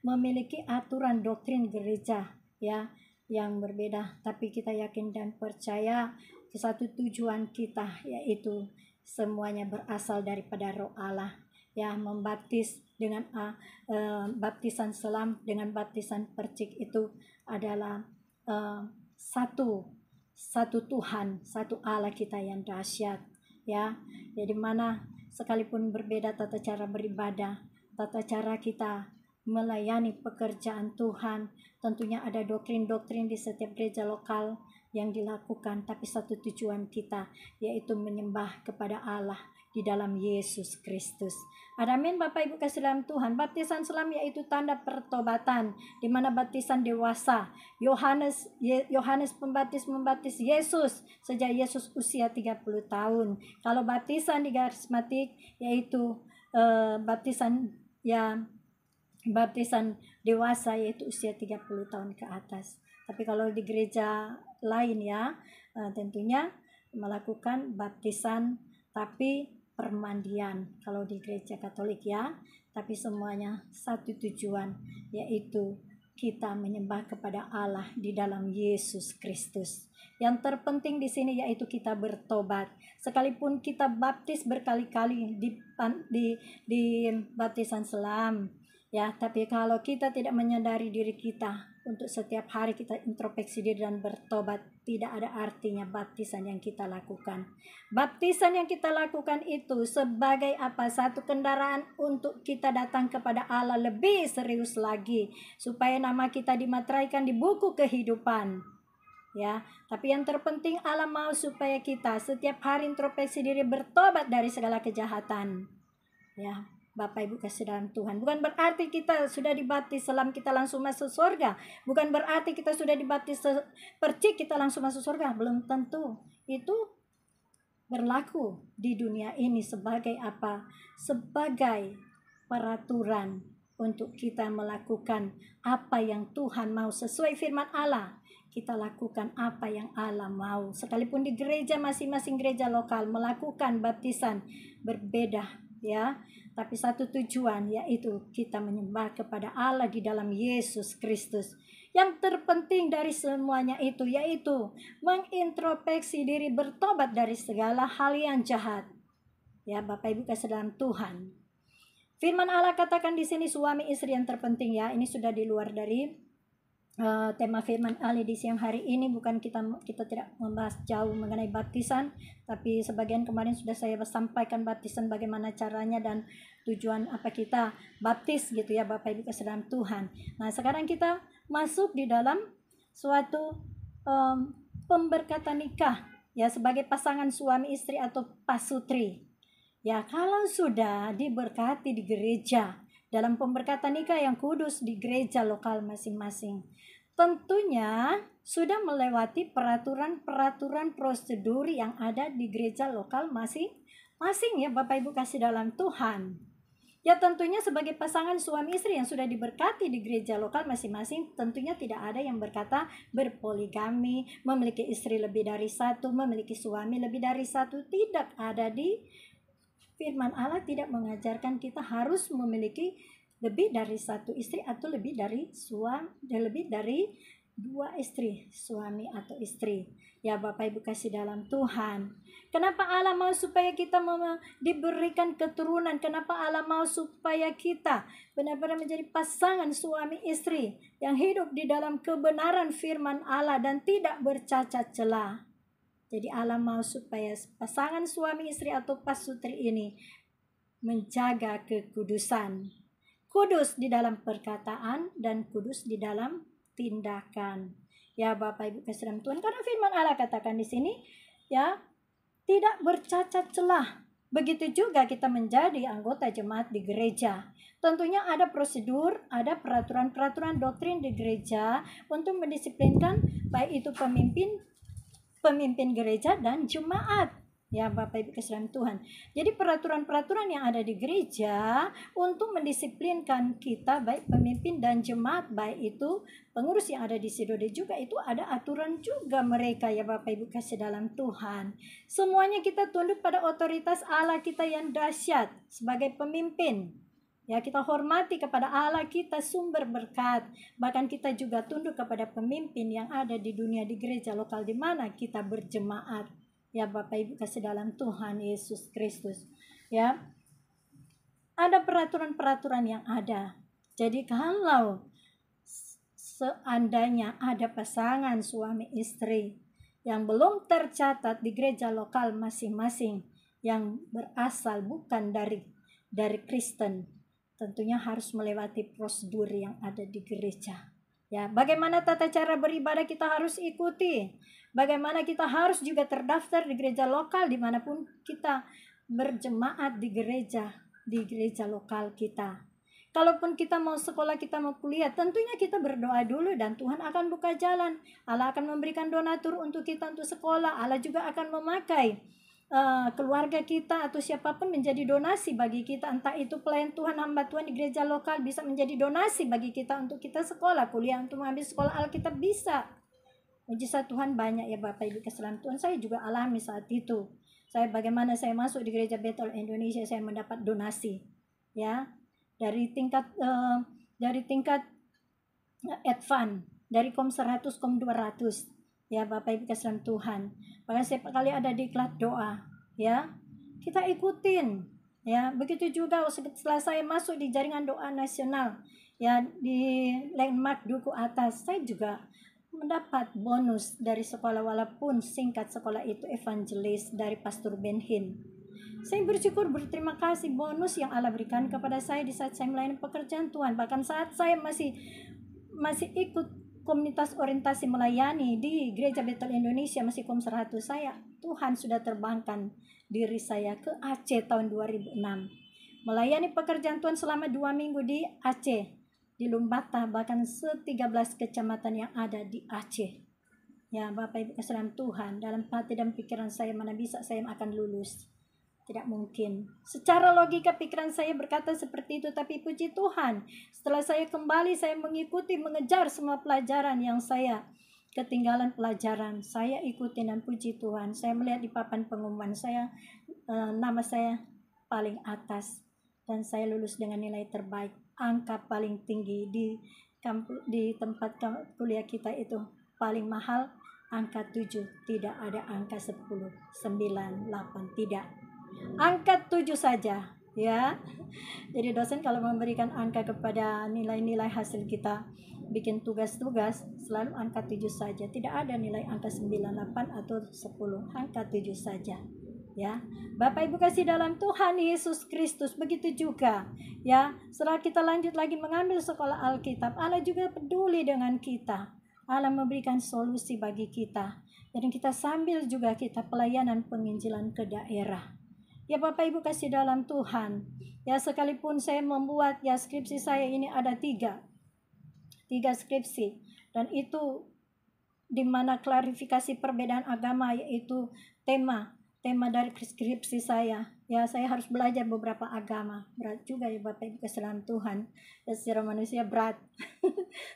memiliki aturan doktrin gereja ya yang berbeda. Tapi kita yakin dan percaya satu tujuan kita, yaitu semuanya berasal daripada Roh Allah ya. Membaptis dengan baptisan selam dengan baptisan percik itu adalah satu Tuhan, satu Allah kita yang dahsyat ya. Jadi mana sekalipun berbeda tata cara beribadah, tata cara kita melayani pekerjaan Tuhan, tentunya ada doktrin-doktrin di setiap gereja lokal yang dilakukan, tapi satu tujuan kita yaitu menyembah kepada Allah di dalam Yesus Kristus. Amin Bapak Ibu kasih dalam Tuhan. Baptisan selam yaitu tanda pertobatan, di mana baptisan dewasa. Yohanes Pembaptis membaptis Yesus sejak Yesus usia 30 tahun. Kalau baptisan di karismatik yaitu baptisan ya baptisan dewasa yaitu usia 30 tahun ke atas. Tapi kalau di gereja lain ya, tentunya melakukan baptisan tapi permandian kalau di gereja Katolik ya. Tapi semuanya satu tujuan, yaitu kita menyembah kepada Allah di dalam Yesus Kristus. Yang terpenting di sini yaitu kita bertobat. Sekalipun kita baptis berkali-kali di baptisan selam, ya, tapi kalau kita tidak menyadari diri kita untuk setiap hari kita introspeksi diri dan bertobat, tidak ada artinya baptisan yang kita lakukan. Baptisan yang kita lakukan itu sebagai apa? Satu kendaraan untuk kita datang kepada Allah lebih serius lagi, supaya nama kita dimateraikan di buku kehidupan. Ya, tapi yang terpenting Allah mau supaya kita setiap hari introspeksi diri, bertobat dari segala kejahatan. Ya, Bapak Ibu kasih dalam Tuhan, bukan berarti kita sudah dibaptis selam kita langsung masuk surga, bukan berarti kita sudah dibaptis percik kita langsung masuk surga, belum tentu. Itu berlaku di dunia ini sebagai apa? Sebagai peraturan untuk kita melakukan apa yang Tuhan mau sesuai firman Allah. Kita lakukan apa yang Allah mau. Sekalipun di gereja, masing-masing gereja lokal melakukan baptisan berbeda ya, tapi satu tujuan, yaitu kita menyembah kepada Allah di dalam Yesus Kristus. Yang terpenting dari semuanya itu yaitu mengintrospeksi diri, bertobat dari segala hal yang jahat. Ya, Bapak Ibu kasih dalam Tuhan. Firman Allah katakan di sini suami istri yang terpenting ya. Ini sudah di luar dari tema firman Allah di siang hari ini. Bukan kita tidak membahas jauh mengenai baptisan, tapi sebagian kemarin sudah saya sampaikan baptisan bagaimana caranya dan tujuan apa kita baptis gitu ya, Bapak Ibu kasih dalam Tuhan. Nah, sekarang kita masuk di dalam suatu pemberkatan nikah ya, sebagai pasangan suami istri atau pasutri. Ya, kalau sudah diberkati di gereja dalam pemberkatan nikah yang kudus di gereja lokal masing-masing, tentunya sudah melewati peraturan-peraturan prosedur yang ada di gereja lokal masing-masing ya, Bapak Ibu kasih dalam Tuhan. Ya, tentunya sebagai pasangan suami istri yang sudah diberkati di gereja lokal masing-masing, tentunya tidak ada yang berkata berpoligami, memiliki istri lebih dari satu, memiliki suami lebih dari satu. Tidak ada. Di firman Allah tidak mengajarkan kita harus memiliki lebih dari satu istri atau lebih dari dua istri, suami atau istri. Ya, Bapak Ibu kasih dalam Tuhan. Kenapa Allah mau supaya kita diberikan keturunan? Kenapa Allah mau supaya kita benar-benar menjadi pasangan suami istri yang hidup di dalam kebenaran firman Allah dan tidak bercacat celah? Jadi Allah mau supaya pasangan suami istri atau pasutri ini menjaga kekudusan. Kudus di dalam perkataan dan kudus di dalam tindakan. Ya, Bapak Ibu kasih dalam Tuhan, karena firman Allah katakan di sini ya, tidak bercacat celah. Begitu juga kita menjadi anggota jemaat di gereja. Tentunya ada prosedur, ada peraturan-peraturan doktrin di gereja untuk mendisiplinkan baik itu pemimpin gereja dan jemaat. Ya, Bapak Ibu kasih dalam Tuhan. Jadi peraturan-peraturan yang ada di gereja untuk mendisiplinkan kita, baik pemimpin dan jemaat, baik itu pengurus yang ada di Sidode juga, itu ada aturan juga mereka ya, Bapak Ibu kasih dalam Tuhan. Semuanya kita tunduk pada otoritas Allah kita yang dahsyat sebagai pemimpin. Ya, kita hormati kepada Allah kita sumber berkat. Bahkan kita juga tunduk kepada pemimpin yang ada di dunia, di gereja lokal di mana kita berjemaat. Ya, Bapak Ibu kasih dalam Tuhan Yesus Kristus. Ya, ada peraturan-peraturan yang ada. Jadi kalau seandainya ada pasangan suami istri yang belum tercatat di gereja lokal masing-masing, yang berasal bukan dari Kristen, tentunya harus melewati prosedur yang ada di gereja. Ya, bagaimana tata cara beribadah kita harus ikuti. Bagaimana kita harus juga terdaftar di gereja lokal dimanapun kita berjemaat di gereja lokal kita. Kalaupun kita mau sekolah, kita mau kuliah, tentunya kita berdoa dulu dan Tuhan akan buka jalan. Allah akan memberikan donatur untuk kita untuk sekolah. Allah juga akan memakai keluarga kita atau siapapun menjadi donasi bagi kita, entah itu pelayan Tuhan, hamba Tuhan di gereja lokal bisa menjadi donasi bagi kita untuk kita sekolah, kuliah, untuk mengambil sekolah Alkitab bisa. Mujizat Tuhan banyak ya Bapak Ibu kasih Tuhan. Saya juga alami saat itu. Bagaimana saya masuk di gereja Bethel Indonesia, saya mendapat donasi ya dari tingkat advance, dari kom 100 kom 200 ya Bapak Ibu kasih Tuhan. Bahkan setiap kali ada diklat doa ya kita ikutin ya. Begitu juga setelah saya masuk di jaringan doa nasional ya di landmark Duku Atas, saya juga mendapat bonus dari sekolah, walaupun singkat sekolah itu evangelis dari Pastor Benhin. Saya bersyukur, berterima kasih bonus yang Allah berikan kepada saya di saat saya melayani pekerjaan Tuhan. Bahkan saat saya masih ikut komunitas orientasi melayani di Gereja Bethel Indonesia, masih kom 100 saya, Tuhan sudah terbangkan diri saya ke Aceh tahun 2006. Melayani pekerjaan Tuhan selama 2 minggu di Aceh, di Lumbata, bahkan 13 kecamatan yang ada di Aceh. Ya Bapak Ibu kasih Tuhan, dalam hati dan pikiran saya, mana bisa saya akan lulus? Tidak mungkin. Secara logika pikiran saya berkata seperti itu, tapi puji Tuhan, setelah saya kembali, saya mengikuti, mengejar semua pelajaran yang saya ketinggalan pelajaran, saya ikuti, dan puji Tuhan, saya melihat di papan pengumuman saya, nama saya paling atas, dan saya lulus dengan nilai terbaik, angka paling tinggi di tempat kuliah kita itu paling mahal, angka 7, tidak ada angka 10, 9, 8, tidak. Angka 7 saja ya. Jadi dosen kalau memberikan angka kepada nilai-nilai hasil kita bikin tugas-tugas, selalu angka 7 saja. Tidak ada nilai angka 9, 8 atau 10, angka 7 saja ya. Bapak Ibu kasih dalam Tuhan Yesus Kristus, begitu juga ya. Setelah kita lanjut lagi mengambil sekolah Alkitab, Allah juga peduli dengan kita. Allah memberikan solusi bagi kita, dan kita sambil juga kita pelayanan penginjilan ke daerah. Ya Bapak Ibu kasih dalam Tuhan, ya sekalipun saya membuat ya skripsi saya ini ada 3 skripsi, dan itu dimana klarifikasi perbedaan agama, yaitu tema dari skripsi saya. Ya saya harus belajar beberapa agama, berat juga ya Bapak Ibu kasih dalam Tuhan, ya secara manusia berat.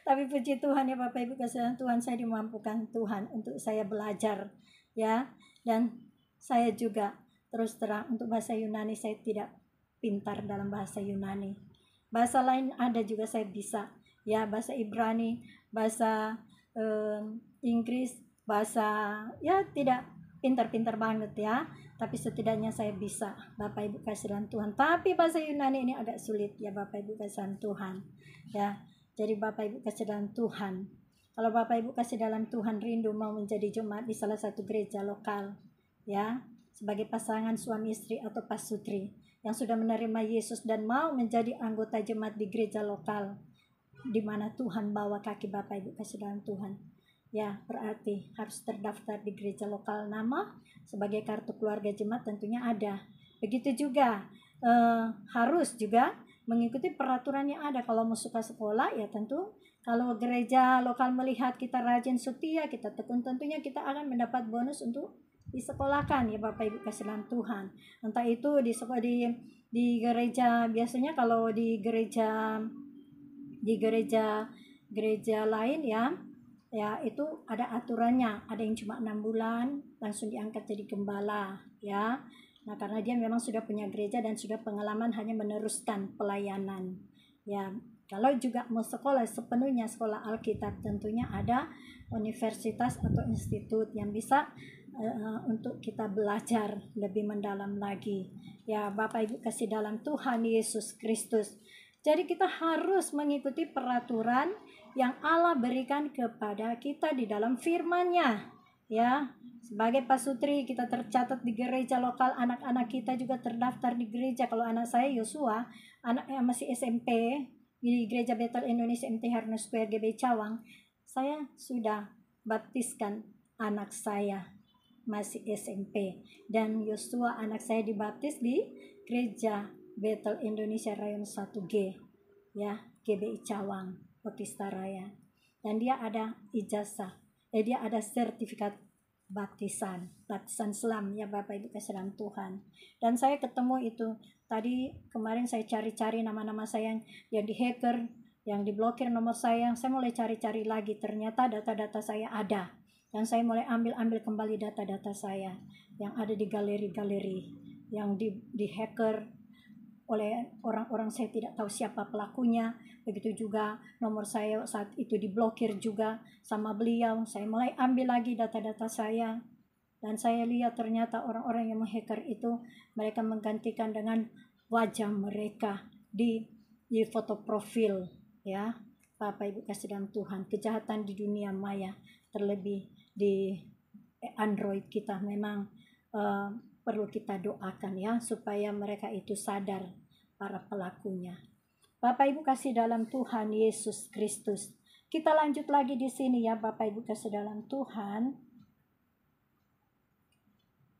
Tapi puji Tuhan ya Bapak Ibu kasih dalam Tuhan, saya dimampukan Tuhan untuk saya belajar ya. Dan saya juga terus terang, untuk bahasa Yunani saya tidak pintar dalam bahasa Yunani. Bahasa lain ada juga saya bisa ya, bahasa Ibrani, bahasa Inggris, bahasa ya tidak pintar-pintar banget ya, tapi setidaknya saya bisa Bapak Ibu kasih dalam Tuhan. Tapi bahasa Yunani ini agak sulit ya Bapak Ibu kasih dalam Tuhan ya. Jadi Bapak Ibu kasih dalam Tuhan, kalau Bapak Ibu kasih dalam Tuhan rindu mau menjadi jemaat di salah satu gereja lokal ya, sebagai pasangan suami istri atau pasutri yang sudah menerima Yesus dan mau menjadi anggota jemaat di gereja lokal di mana Tuhan bawa kaki Bapak Ibu kasih dalam Tuhan ya, berarti harus terdaftar di gereja lokal. Nama sebagai kartu keluarga jemaat tentunya ada. Begitu juga harus juga mengikuti peraturan yang ada. Kalau mau suka sekolah ya tentu, kalau gereja lokal melihat kita rajin setia, kita tekun, tentunya kita akan mendapat bonus untuk disekolahkan ya Bapak Ibu kasih dalam Tuhan. Entah itu di gereja, biasanya kalau di gereja lain ya itu ada aturannya, ada yang cuma 6 bulan langsung diangkat jadi gembala ya. Nah karena dia memang sudah punya gereja dan sudah pengalaman hanya meneruskan pelayanan ya. Kalau juga mau sekolah sepenuhnya sekolah Alkitab, tentunya ada universitas atau institut yang bisa untuk kita belajar lebih mendalam lagi ya Bapak Ibu kasih dalam Tuhan Yesus Kristus. Jadi kita harus mengikuti peraturan yang Allah berikan kepada kita di dalam firman-Nya ya. Sebagai pasutri kita tercatat di gereja lokal, anak-anak kita juga terdaftar di gereja. Kalau anak saya Yosua, anaknya masih SMP di gereja Bethel Indonesia MT Harno Square GB Cawang, saya sudah baptiskan anak saya masih SMP, dan Yosua anak saya dibaptis di gereja Bethel Indonesia Rayon 1G ya, GBI Cawang, Otista Raya, dan dia ada ijazah, dia ada sertifikat baptisan selam ya Bapak Ibu kasih dalam Tuhan. Dan saya ketemu itu tadi kemarin saya cari-cari nama-nama saya yang dihacker, yang diblokir nomor saya mulai cari-cari lagi, ternyata data-data saya ada. Dan saya mulai ambil kembali data-data saya yang ada di galeri-galeri yang dihacker oleh orang-orang saya tidak tahu siapa pelakunya. Begitu juga nomor saya saat itu diblokir juga sama beliau. Saya mulai ambil lagi data-data saya, dan saya lihat ternyata orang-orang yang menghacker itu mereka menggantikan dengan wajah mereka di foto profil ya. Bapak Ibu kasih dalam Tuhan, kejahatan di dunia maya terlebih di Android kita memang perlu kita doakan ya, supaya mereka itu sadar para pelakunya. Bapak Ibu kasih dalam Tuhan Yesus Kristus. Kita lanjut lagi di sini ya Bapak Ibu kasih dalam Tuhan.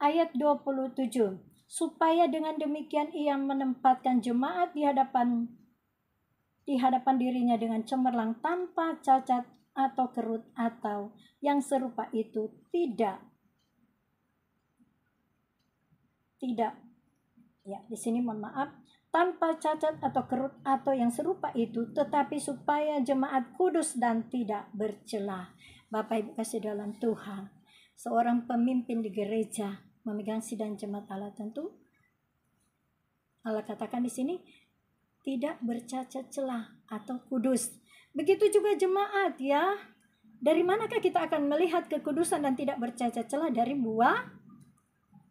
Ayat 27. Supaya dengan demikian ia menempatkan jemaat di hadapan dirinya dengan cemerlang, tanpa cacat atau kerut, atau yang serupa itu tidak ya, di sini mohon maaf, tanpa cacat atau kerut atau yang serupa itu, tetapi supaya jemaat kudus dan tidak bercela. Bapak Ibu kasih dalam Tuhan, seorang pemimpin di gereja memegang sidang jemaat Allah, tentu Allah katakan di sini tidak bercacat celah atau kudus. Begitu juga jemaat ya. Dari manakah kita akan melihat kekudusan dan tidak bercacat celah? Dari buah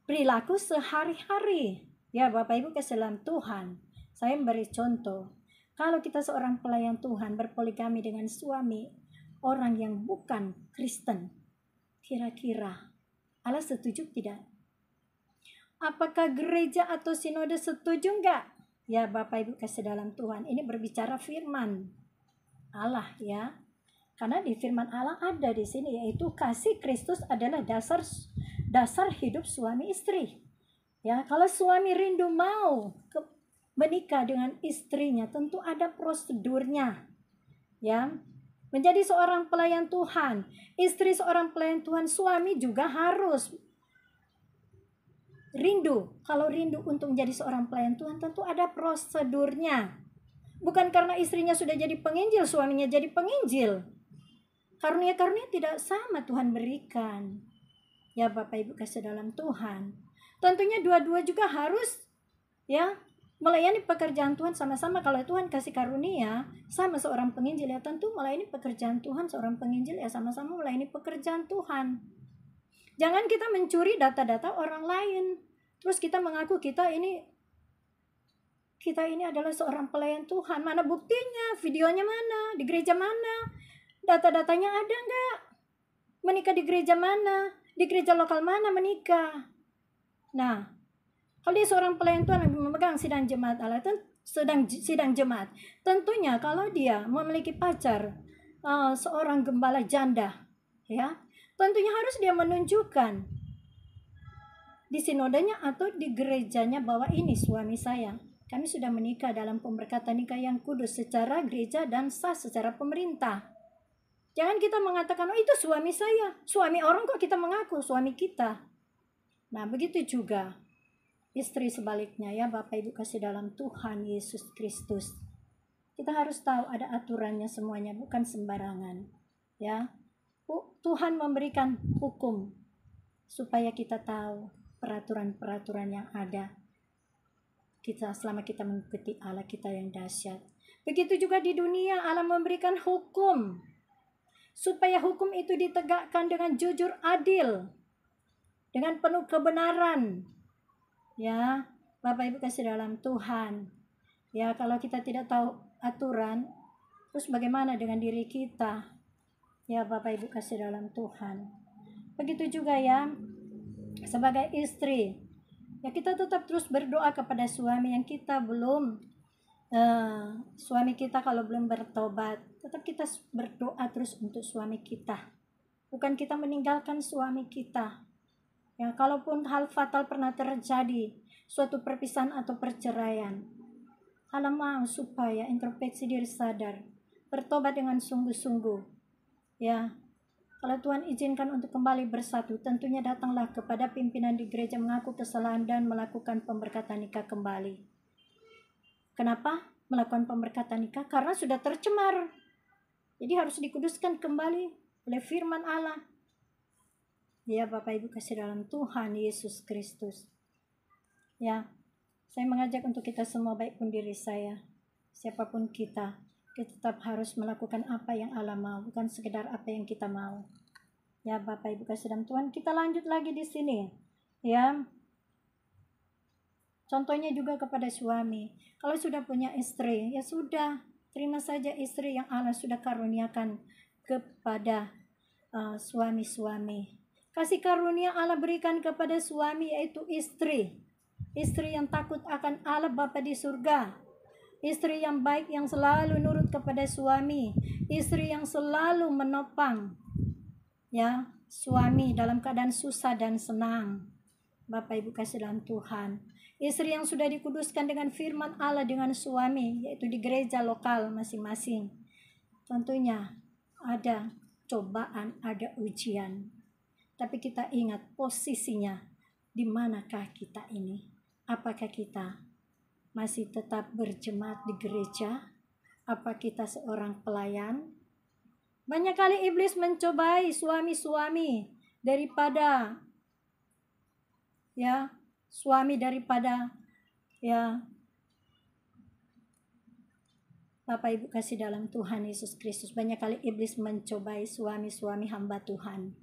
perilaku sehari-hari. Ya Bapak Ibu kasih dalam Tuhan, saya memberi contoh. Kalau kita seorang pelayan Tuhan berpoligami dengan suami orang yang bukan Kristen, kira-kira Allah setuju tidak? Apakah gereja atau sinode setuju enggak? Ya Bapak Ibu kasih dalam Tuhan, ini berbicara firman Allah ya. Karena di firman Allah ada di sini, yaitu kasih Kristus adalah dasar hidup suami istri. Ya, kalau suami rindu mau menikah dengan istrinya, tentu ada prosedurnya. Ya, menjadi seorang pelayan Tuhan, istri seorang pelayan Tuhan, suami juga harus rindu. Kalau rindu untuk menjadi seorang pelayan Tuhan, tentu ada prosedurnya. Bukan karena istrinya sudah jadi penginjil, suaminya jadi penginjil. Karunia-karunia tidak sama Tuhan berikan. Ya Bapak Ibu kasih dalam Tuhan, tentunya dua-dua juga harus ya melayani pekerjaan Tuhan sama-sama. Kalau Tuhan kasih karunia sama seorang penginjil, ya tentu melayani pekerjaan Tuhan. Seorang penginjil ya sama-sama melayani pekerjaan Tuhan. Jangan kita mencuri data-data orang lain, terus kita mengaku kita ini adalah seorang pelayan Tuhan. Mana buktinya? Videonya mana? Di gereja mana? Data-datanya ada enggak? Menikah di gereja mana? Di gereja lokal mana menikah? Nah, kalau dia seorang pelayan Tuhan yang memegang sidang jemaat Allah, sidang jemaat, tentunya kalau dia memiliki pacar seorang gembala janda, ya, tentunya harus dia menunjukkan di sinodenya atau di gerejanya bahwa ini suami saya. Kami sudah menikah dalam pemberkatan nikah yang kudus secara gereja dan sah secara pemerintah. Jangan kita mengatakan, oh itu suami saya. Suami orang kok kita mengaku suami kita. Nah begitu juga istri sebaliknya ya Bapak Ibu kasih dalam Tuhan Yesus Kristus. Kita harus tahu ada aturannya semuanya, bukan sembarangan. Ya, Tuhan memberikan hukum supaya kita tahu peraturan-peraturan yang ada. Selama kita mengikuti Allah kita yang dahsyat. Begitu juga di dunia Allah memberikan hukum, supaya hukum itu ditegakkan dengan jujur adil, dengan penuh kebenaran. Ya, Bapak Ibu kasih dalam Tuhan. Ya, kalau kita tidak tahu aturan, terus bagaimana dengan diri kita? Ya, Bapak Ibu kasih dalam Tuhan. Begitu juga ya, sebagai istri, ya kita tetap terus berdoa kepada suami yang kita belum suami kita kalau belum bertobat, tetap kita berdoa terus untuk suami kita. Bukan kita meninggalkan suami kita. Ya, kalaupun hal fatal pernah terjadi, suatu perpisahan atau perceraian, Allah mau supaya introspeksi diri, sadar, bertobat dengan sungguh-sungguh. Ya, Kalau Tuhan izinkan untuk kembali bersatu, tentunya datanglah kepada pimpinan di gereja mengaku kesalahan dan melakukan pemberkatan nikah kembali. Kenapa melakukan pemberkatan nikah? Karena sudah tercemar. Jadi harus dikuduskan kembali oleh firman Allah. Ya Bapak Ibu kasih dalam Tuhan Yesus Kristus. Ya, saya mengajak untuk kita semua, baik pun diri saya, siapapun kita tetap harus melakukan apa yang Allah mau, bukan sekedar apa yang kita mau. Ya Bapak Ibu kasih dalam Tuhan, kita lanjut lagi di sini. Ya, contohnya juga kepada suami. Kalau sudah punya istri, ya sudah, terima saja istri yang Allah sudah karuniakan kepada suami-suami. Kasih karunia Allah berikan kepada suami, yaitu istri. Istri yang takut akan Allah Bapa di surga. Istri yang baik, yang selalu nurut kepada suami. Istri yang selalu menopang ya suami dalam keadaan susah dan senang. Bapak Ibu kasih dalam Tuhan. Istri yang sudah dikuduskan dengan firman Allah dengan suami, yaitu di gereja lokal masing-masing. Tentunya ada cobaan, ada ujian. Tapi kita ingat posisinya, di manakah kita ini? Apakah kita masih tetap berjemaat di gereja? Apa kita seorang pelayan? Banyak kali iblis mencobai suami-suami daripada Bapak Ibu kasih dalam Tuhan Yesus Kristus. Banyak kali iblis mencobai suami-suami hamba Tuhan.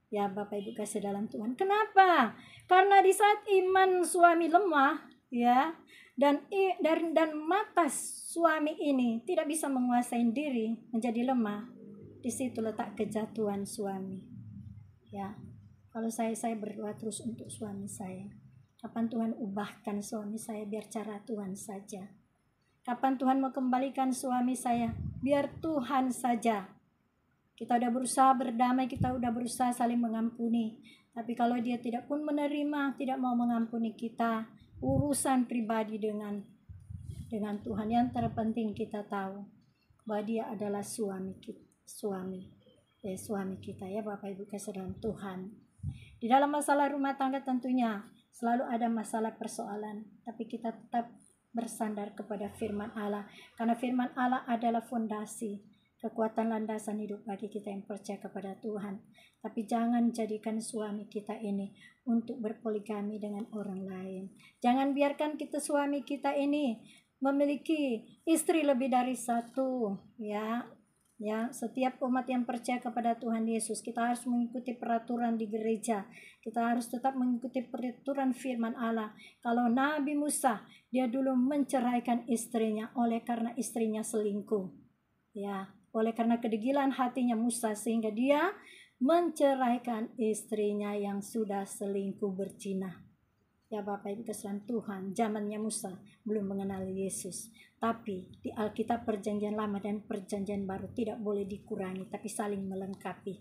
Ya Bapak Ibu kasih dalam Tuhan. Kenapa? Karena di saat iman suami lemah, ya, dan mata suami ini tidak bisa menguasai diri, menjadi lemah. Di situ letak kejatuhan suami. Ya, kalau saya berdoa terus untuk suami saya. Kapan Tuhan ubahkan suami saya, biar cara Tuhan saja. Kapan Tuhan mau kembalikan suami saya, biar Tuhan saja. Kita udah berusaha berdamai, kita udah berusaha saling mengampuni. Tapi kalau dia tidak pun menerima, tidak mau mengampuni kita, urusan pribadi dengan Tuhan. Yang terpenting kita tahu bahwa dia adalah suami kita ya Bapak Ibu kasih dalam Tuhan. Di dalam masalah rumah tangga tentunya selalu ada masalah persoalan, tapi kita tetap bersandar kepada firman Allah, karena firman Allah adalah fondasi, kekuatan landasan hidup bagi kita yang percaya kepada Tuhan. Tapi jangan jadikan suami kita ini untuk berpoligami dengan orang lain. Jangan biarkan suami kita ini memiliki istri lebih dari satu, ya. Setiap umat yang percaya kepada Tuhan Yesus, kita harus mengikuti peraturan di gereja. Kita harus tetap mengikuti peraturan firman Allah. Kalau Nabi Musa, dia dulu menceraikan istrinya oleh karena istrinya selingkuh. Ya, oleh karena kedegilan hatinya Musa, sehingga dia menceraikan istrinya yang sudah selingkuh berzina. Ya Bapak Ibu kasih Tuhan, zamannya Musa belum mengenal Yesus. Tapi di Alkitab perjanjian lama dan perjanjian baru tidak boleh dikurangi, tapi saling melengkapi.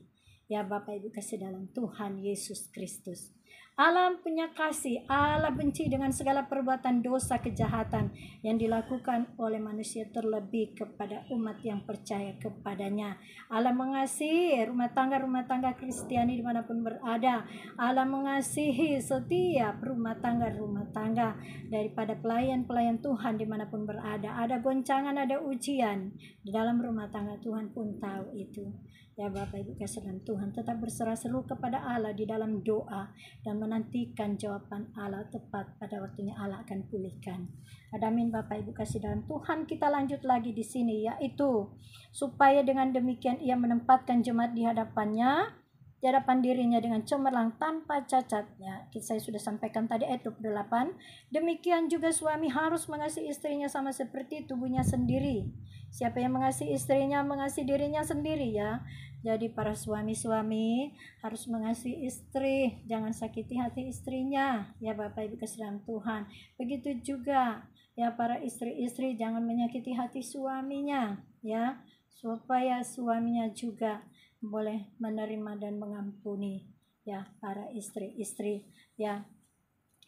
Ya Bapak Ibu kasih dalam Tuhan Yesus Kristus. Allah punya kasih, Allah benci dengan segala perbuatan dosa kejahatan yang dilakukan oleh manusia, terlebih kepada umat yang percaya kepadanya. Allah mengasihi rumah tangga Kristiani dimanapun berada. Allah mengasihi setiap rumah tangga daripada pelayan-pelayan Tuhan dimanapun berada. Ada goncangan, ada ujian di dalam rumah tangga, Tuhan pun tahu itu. Ya Bapak Ibu kasih dalam Tuhan, tetap berserah seluruh kepada Allah di dalam doa dan menantikan jawaban Allah tepat pada waktunya. Allah akan pulihkan. Amin Bapak Ibu kasih dalam Tuhan. Kita lanjut lagi di sini, yaitu supaya dengan demikian ia menempatkan jemaat di hadapan dirinya dengan cemerlang tanpa cacat. Ya, saya sudah sampaikan tadi ayat 28. Demikian juga suami harus mengasihi istrinya sama seperti tubuhnya sendiri. Siapa yang mengasihi istrinya mengasihi dirinya sendiri, ya. Jadi para suami-suami harus mengasihi istri, jangan sakiti hati istrinya, ya Bapak Ibu kasih dalam Tuhan. Begitu juga ya para istri-istri, jangan menyakiti hati suaminya, ya, supaya suaminya juga boleh menerima dan mengampuni, ya para istri-istri. Ya,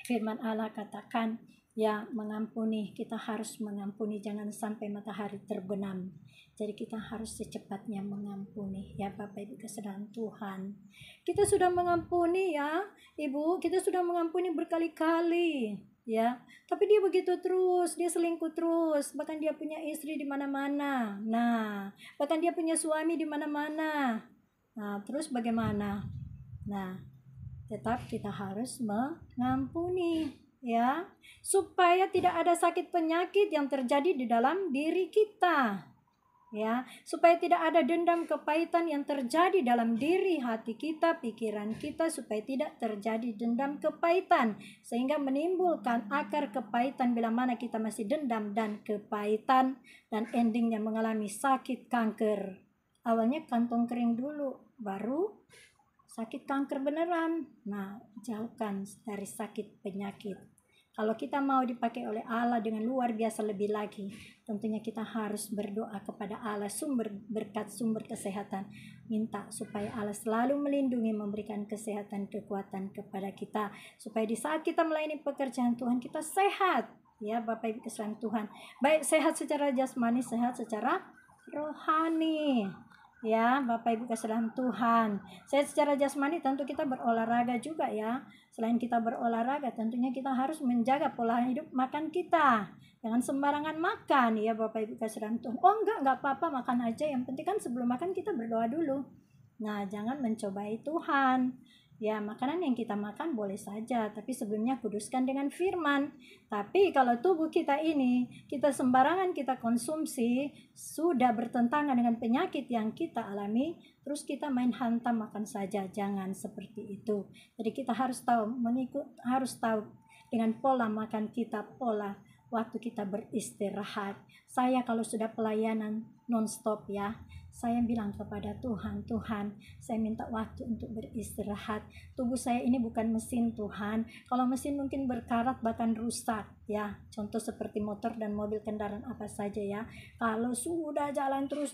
firman Allah katakan Ya, mengampuni, kita harus mengampuni, jangan sampai matahari terbenam. Jadi kita harus secepatnya mengampuni, ya Bapak Ibu kesayangan Tuhan. Kita sudah mengampuni ya, Ibu, kita sudah mengampuni berkali-kali, ya. Tapi dia begitu terus, dia selingkuh terus, bahkan dia punya istri di mana-mana. Nah, bahkan dia punya suami di mana-mana. Nah, terus bagaimana? Nah, tetap kita harus mengampuni, ya, supaya tidak ada sakit penyakit yang terjadi di dalam diri kita, ya, supaya tidak ada dendam kepahitan yang terjadi dalam diri hati kita, pikiran kita, supaya tidak terjadi dendam kepahitan sehingga menimbulkan akar kepahitan bila mana kita masih dendam dan kepahitan, dan endingnya mengalami sakit kanker. Awalnya kantong kering dulu, baru sakit kanker beneran. Nah, jauhkan dari sakit penyakit. Kalau kita mau dipakai oleh Allah dengan luar biasa lebih lagi, tentunya kita harus berdoa kepada Allah, sumber berkat, sumber kesehatan. Minta supaya Allah selalu melindungi, memberikan kesehatan, kekuatan kepada kita, supaya di saat kita melayani pekerjaan Tuhan, kita sehat. Ya Bapak Ibu kesayangan Tuhan, baik sehat secara jasmani, sehat secara rohani. Ya Bapak Ibu kesayangan Tuhan, sehat secara jasmani tentu kita berolahraga juga ya. Selain kita berolahraga, tentunya kita harus menjaga pola hidup makan kita. Jangan sembarangan makan ya Bapak Ibu kesayangan Tuhan. Oh enggak apa-apa, makan aja. Yang penting kan sebelum makan kita berdoa dulu. Nah, jangan mencobai Tuhan. Ya, makanan yang kita makan boleh saja, tapi sebelumnya kuduskan dengan firman. Tapi kalau tubuh kita ini, kita sembarangan kita konsumsi, sudah bertentangan dengan penyakit yang kita alami, terus kita main hantam makan saja. Jangan seperti itu. Jadi kita harus tahu, harus tahu dengan pola makan kita, pola waktu kita beristirahat. Saya kalau sudah pelayanan non-stop ya, saya bilang kepada Tuhan, Tuhan, saya minta waktu untuk beristirahat. Tubuh saya ini bukan mesin Tuhan. Kalau mesin mungkin berkarat bahkan rusak ya. Contoh seperti motor dan mobil, kendaraan apa saja ya. Kalau sudah jalan terus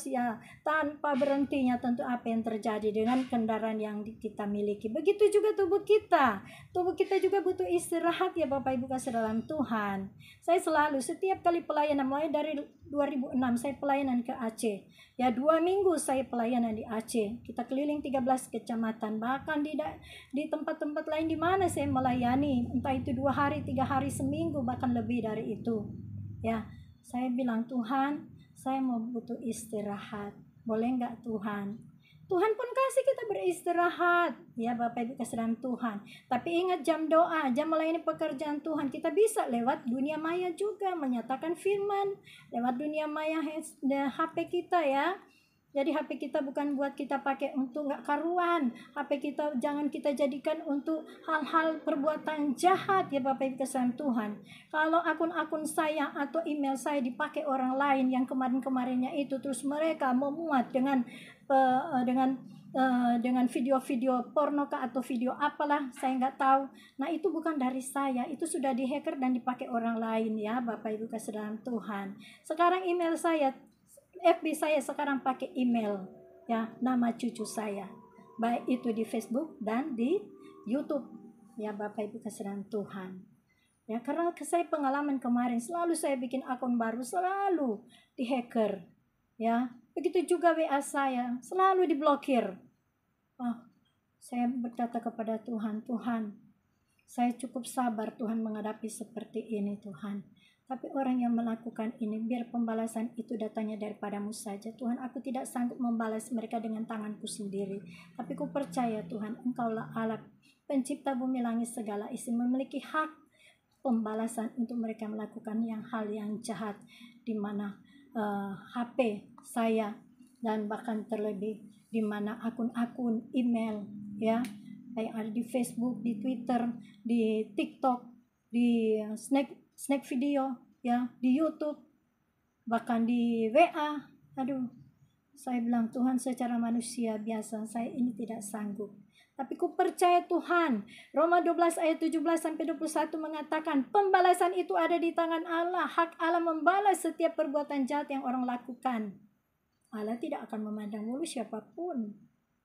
ya, tanpa berhentinya, tentu apa yang terjadi dengan kendaraan yang kita miliki. Begitu juga tubuh kita. Tubuh kita juga butuh istirahat ya Bapak Ibu kasih dalam Tuhan. Saya selalu setiap kali pelayanan, mulai dari 2006 saya pelayanan ke Aceh. Ya 2 minggu saya pelayanan di Aceh. Kita keliling 13 kecamatan. Bahkan di tempat-tempat lain di mana saya melayani, entah itu 2 hari, 3 hari, seminggu, bahkan lebih dari itu. Ya, saya bilang, Tuhan, saya mau butuh istirahat. Boleh enggak Tuhan? Tuhan pun kasih kita beristirahat. Ya Bapak Ibu kasih Tuhan. Tapi ingat jam doa, jam melayani pekerjaan Tuhan. Kita bisa lewat dunia maya juga menyatakan firman. Lewat dunia maya HP kita ya. Jadi HP kita bukan buat kita pakai untuk nggak karuan. HP kita jangan kita jadikan untuk hal-hal perbuatan jahat ya Bapak Ibu kasih Tuhan. Kalau akun-akun saya atau email saya dipakai orang lain yang kemarin-kemarinnya itu, terus mereka memuat dengan video-video porno atau video apalah, saya nggak tahu. Nah itu bukan dari saya, itu sudah dihacker dan dipakai orang lain ya Bapak Ibu kasih dalam Tuhan. Sekarang email saya, FB saya sekarang pakai email ya, nama cucu saya, baik itu di Facebook dan di YouTube ya Bapak Ibu kasih dalam Tuhan. Ya karena saya pengalaman kemarin, selalu saya bikin akun baru, selalu dihacker ya. Begitu juga WA saya, selalu diblokir. Saya berkata kepada Tuhan, Tuhan, saya cukup sabar Tuhan menghadapi seperti ini Tuhan. Tapi orang yang melakukan ini, biar pembalasan itu datangnya daripadamu saja. Tuhan, aku tidak sanggup membalas mereka dengan tanganku sendiri. Tapi ku percaya Tuhan, Engkaulah Allah, pencipta bumi langit segala isi, memiliki hak pembalasan untuk mereka melakukan hal yang jahat, di mana HP saya dan bahkan terlebih di mana akun-akun email ya, yang ada di Facebook, di Twitter, di TikTok, di snack video ya, di YouTube, bahkan di WA. Aduh, saya bilang Tuhan, secara manusia biasa saya ini tidak sanggup. Tapi ku percaya Tuhan. Roma 12 ayat 17 sampai 21 mengatakan pembalasan itu ada di tangan Allah. Hak Allah membalas setiap perbuatan jahat yang orang lakukan. Allah tidak akan memandang bulu siapapun,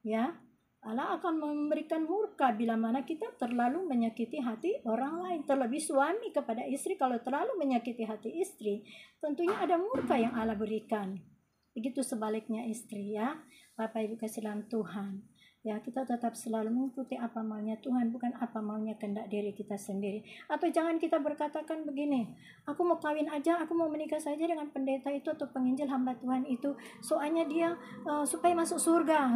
ya. Allah akan memberikan murka bila mana kita terlalu menyakiti hati orang lain. Terlebih suami kepada istri, kalau terlalu menyakiti hati istri, tentunya ada murka yang Allah berikan. Begitu sebaliknya istri, ya. Bapak Ibu kasih dalam Tuhan, ya, kita tetap selalu mengikuti apa maunya Tuhan, bukan apa maunya kehendak diri kita sendiri. Atau jangan kita berkatakan begini, aku mau kawin aja, aku mau menikah saja dengan pendeta itu atau penginjil hamba Tuhan itu, soalnya dia supaya masuk surga.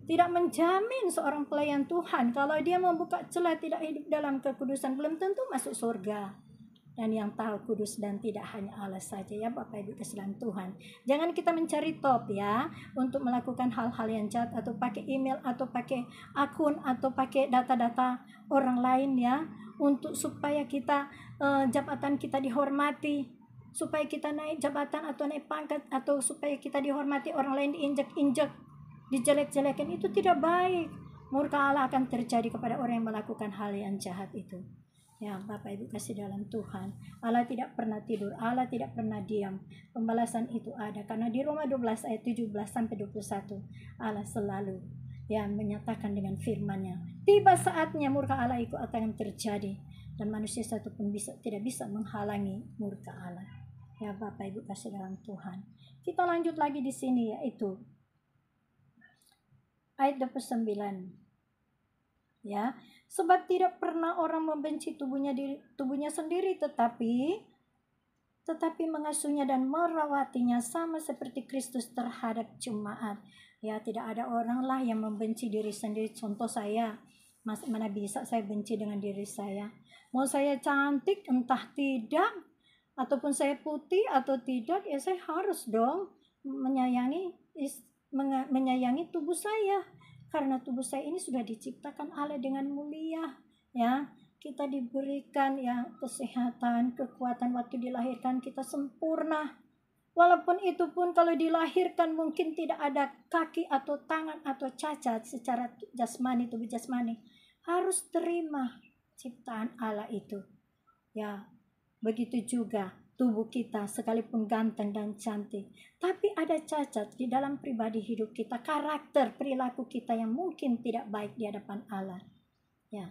Tidak menjamin seorang pelayan Tuhan kalau dia membuka celah tidak hidup dalam kekudusan, belum tentu masuk surga. Dan yang tahu kudus dan tidak hanya Allah saja, ya Bapak Ibu kasih dalam Tuhan. Jangan kita mencari top, ya, untuk melakukan hal-hal yang jahat, atau pakai email, atau pakai akun, atau pakai data-data orang lain, ya, untuk supaya kita jabatan kita dihormati, supaya kita naik jabatan atau naik pangkat, atau supaya kita dihormati, orang lain diinjak-injak, dijelek-jelekan. Itu tidak baik. Murka Allah akan terjadi kepada orang yang melakukan hal yang jahat itu. Ya, Bapak Ibu kasih dalam Tuhan, Allah tidak pernah tidur, Allah tidak pernah diam. Pembalasan itu ada, karena di Roma 12 ayat 17 sampai 21 Allah selalu, ya, menyatakan dengan firman-Nya, tiba saatnya murka Allah itu akan terjadi, dan manusia satu pun tidak bisa menghalangi murka Allah. Ya, Bapak Ibu kasih dalam Tuhan. Kita lanjut lagi di sini, yaitu ayat 29. Ya, sebab tidak pernah orang membenci tubuhnya sendiri, tetapi mengasuhnya dan merawatinya sama seperti Kristus terhadap jemaat. Ya, tidak ada orang lah yang membenci diri sendiri. Contoh saya, mana bisa saya benci dengan diri saya? Mau saya cantik entah tidak, ataupun saya putih atau tidak, ya saya harus dong menyayangi tubuh saya. Karena tubuh saya ini sudah diciptakan Allah dengan mulia, ya. Kita diberikan, ya, kesehatan, kekuatan waktu dilahirkan, kita sempurna. Walaupun itu pun kalau dilahirkan mungkin tidak ada kaki atau tangan atau cacat secara jasmani, tubuh jasmani, harus terima ciptaan Allah itu. Ya, begitu juga tubuh kita sekalipun ganteng dan cantik, tapi ada cacat di dalam pribadi hidup kita, karakter, perilaku kita yang mungkin tidak baik di hadapan Allah. Ya,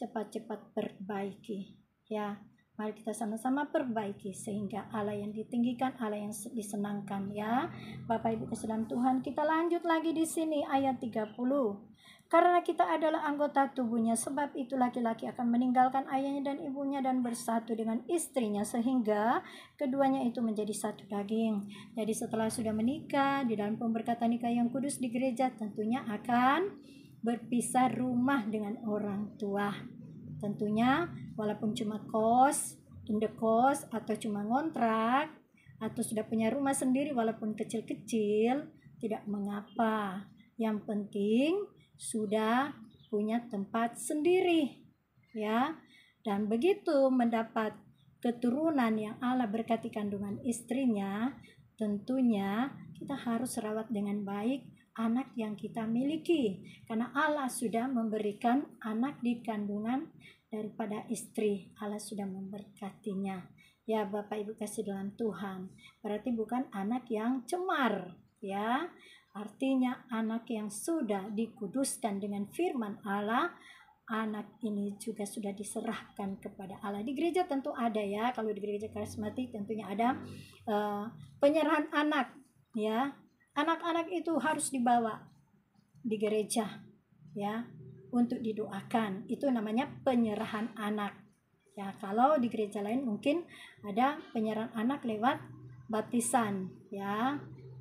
cepat-cepat perbaiki. Ya, mari kita sama-sama perbaiki sehingga Allah yang ditinggikan, Allah yang disenangkan, ya. Bapak Ibu kasih dalam Tuhan, kita lanjut lagi di sini ayat 30. Karena kita adalah anggota tubuhnya, sebab itu laki-laki akan meninggalkan ayahnya dan ibunya dan bersatu dengan istrinya, sehingga keduanya itu menjadi satu daging. Jadi setelah sudah menikah, di dalam pemberkatan nikah yang kudus di gereja, tentunya akan berpisah rumah dengan orang tua. Tentunya walaupun cuma indekos, atau cuma ngontrak, atau sudah punya rumah sendiri walaupun kecil-kecil, tidak mengapa. Yang penting sudah punya tempat sendiri, ya. Dan begitu mendapat keturunan yang Allah berkati kandungan istrinya, tentunya kita harus rawat dengan baik anak yang kita miliki, karena Allah sudah memberikan anak di kandungan daripada istri. Allah sudah memberkatinya. Ya, Bapak Ibu kasih dalam Tuhan, berarti bukan anak yang cemar, ya. Artinya anak yang sudah dikuduskan dengan firman Allah. Anak ini juga sudah diserahkan kepada Allah. Di gereja tentu ada, ya. Kalau di gereja karismatik tentunya ada penyerahan anak, ya. Anak-anak itu harus dibawa di gereja, ya, untuk didoakan. Itu namanya penyerahan anak. Ya, kalau di gereja lain mungkin ada penyerahan anak lewat baptisan, ya.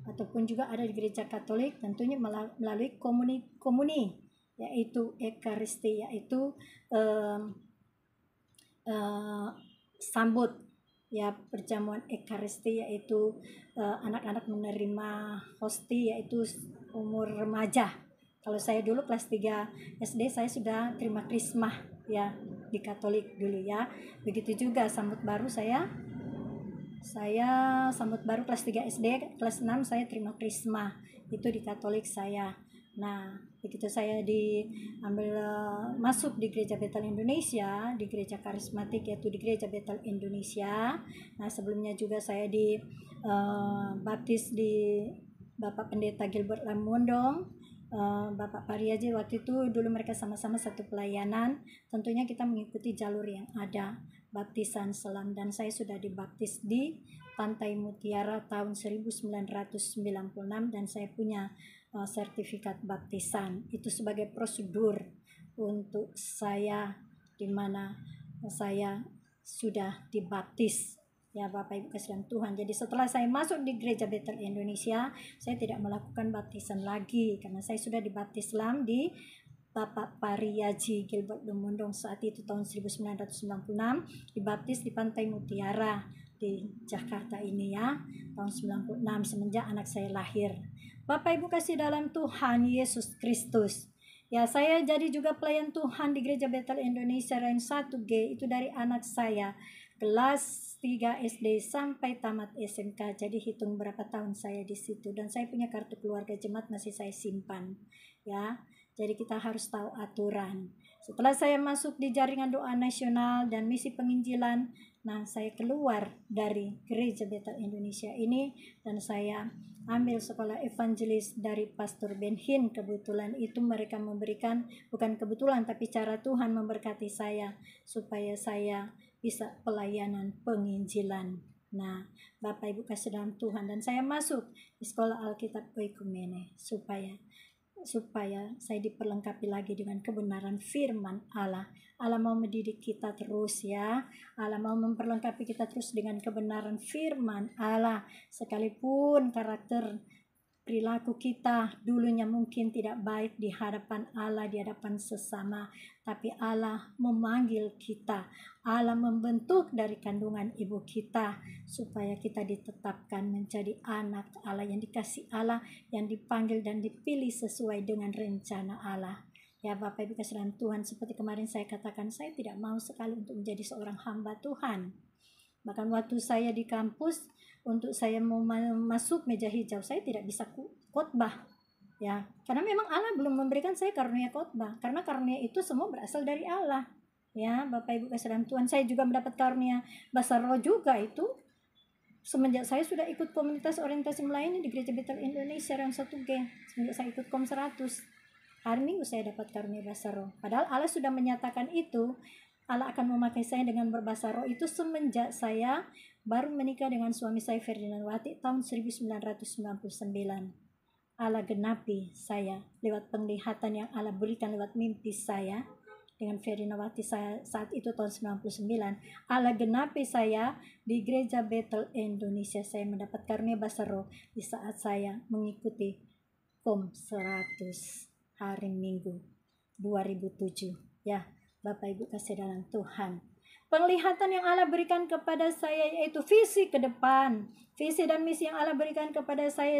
Ataupun juga ada di gereja Katolik tentunya melalui komuni, yaitu ekaristi, yaitu sambut, ya, perjamuan ekaristi, yaitu anak-anak menerima hosti, yaitu umur remaja. Kalau saya dulu kelas 3 SD saya sudah terima krismah, ya, di Katolik dulu, ya. Begitu juga sambut baru saya sambut baru kelas 3 SD, kelas 6 saya terima krismah, itu di Katolik saya. Nah, begitu saya masuk di Gereja Betel Indonesia, di Gereja Karismatik, yaitu di Gereja Betel Indonesia. Nah, sebelumnya juga saya baptis di Bapak Pendeta Gilbert Lamondong, Bapak Pariaji waktu itu dulu mereka sama-sama satu pelayanan. Tentunya kita mengikuti jalur yang ada, baptisan selam, dan saya sudah dibaptis di Pantai Mutiara tahun 1996 dan saya punya sertifikat baptisan. Itu sebagai prosedur untuk saya di mana saya sudah dibaptis. Ya Bapak Ibu kasih dalam Tuhan. Jadi setelah saya masuk di Gereja Bethel Indonesia, saya tidak melakukan baptisan lagi karena saya sudah dibaptis Islam di Bapak Pariaji Gilbert Lumundong saat itu tahun 1996, dibaptis di Pantai Mutiara di Jakarta ini ya, tahun 96 semenjak anak saya lahir. Bapak Ibu kasih dalam Tuhan Yesus Kristus. Ya, saya jadi juga pelayan Tuhan di Gereja Bethel Indonesia Rain 1G itu dari anak saya kelas 3 SD sampai tamat SMK. Jadi hitung berapa tahun saya di situ, dan saya punya kartu keluarga jemaat masih saya simpan. Ya. Jadi kita harus tahu aturan. Setelah saya masuk di jaringan doa nasional dan misi penginjilan, nah saya keluar dari Gereja Bethel Indonesia ini dan saya ambil sekolah evangelis dari Pastor Ben Hin. Kebetulan itu mereka memberikan, bukan kebetulan tapi cara Tuhan memberkati saya supaya saya bisa pelayanan penginjilan. Nah, Bapak Ibu kasih dalam Tuhan, dan saya masuk di sekolah Alkitab Oikumene supaya saya diperlengkapi lagi dengan kebenaran firman Allah. Allah mau mendidik kita terus ya. Allah mau memperlengkapi kita terus dengan kebenaran firman Allah. Sekalipun karakter perilaku kita dulunya mungkin tidak baik di hadapan Allah, di hadapan sesama, tapi Allah memanggil kita, Allah membentuk dari kandungan ibu kita supaya kita ditetapkan menjadi anak Allah yang dikasih Allah, yang dipanggil dan dipilih sesuai dengan rencana Allah. Ya Bapak Ibu kasih dalam Tuhan, seperti kemarin saya katakan, saya tidak mau sekali untuk menjadi seorang hamba Tuhan. Bahkan waktu saya di kampus, untuk saya mau masuk meja hijau, saya tidak bisa khotbah ya, karena memang Allah belum memberikan saya karunia khotbah, karena karunia itu semua berasal dari Allah ya. Bapak Ibu kasih dalam Tuhan, saya juga mendapat karunia bahasa roh juga itu semenjak saya sudah ikut komunitas orientasi melayani di Gereja Bethel Indonesia Rang 1G. Semenjak saya ikut Kom 100, hari Minggu saya dapat karunia bahasa roh, padahal Allah sudah menyatakan itu. Allah akan memakai saya dengan berbahasa roh itu semenjak saya baru menikah dengan suami saya Ferdinand Wati tahun 1999. Allah genapi saya lewat penglihatan yang Allah berikan lewat mimpi saya dengan Ferdinand Wati saya saat itu tahun 99. Allah genapi saya di Gereja Bethel Indonesia. Saya mendapat karunia bahasa roh di saat saya mengikuti Kom 100 hari Minggu 2007 ya. Bapak Ibu kasih dalam Tuhan, penglihatan yang Allah berikan kepada saya yaitu visi ke depan, visi dan misi yang Allah berikan kepada saya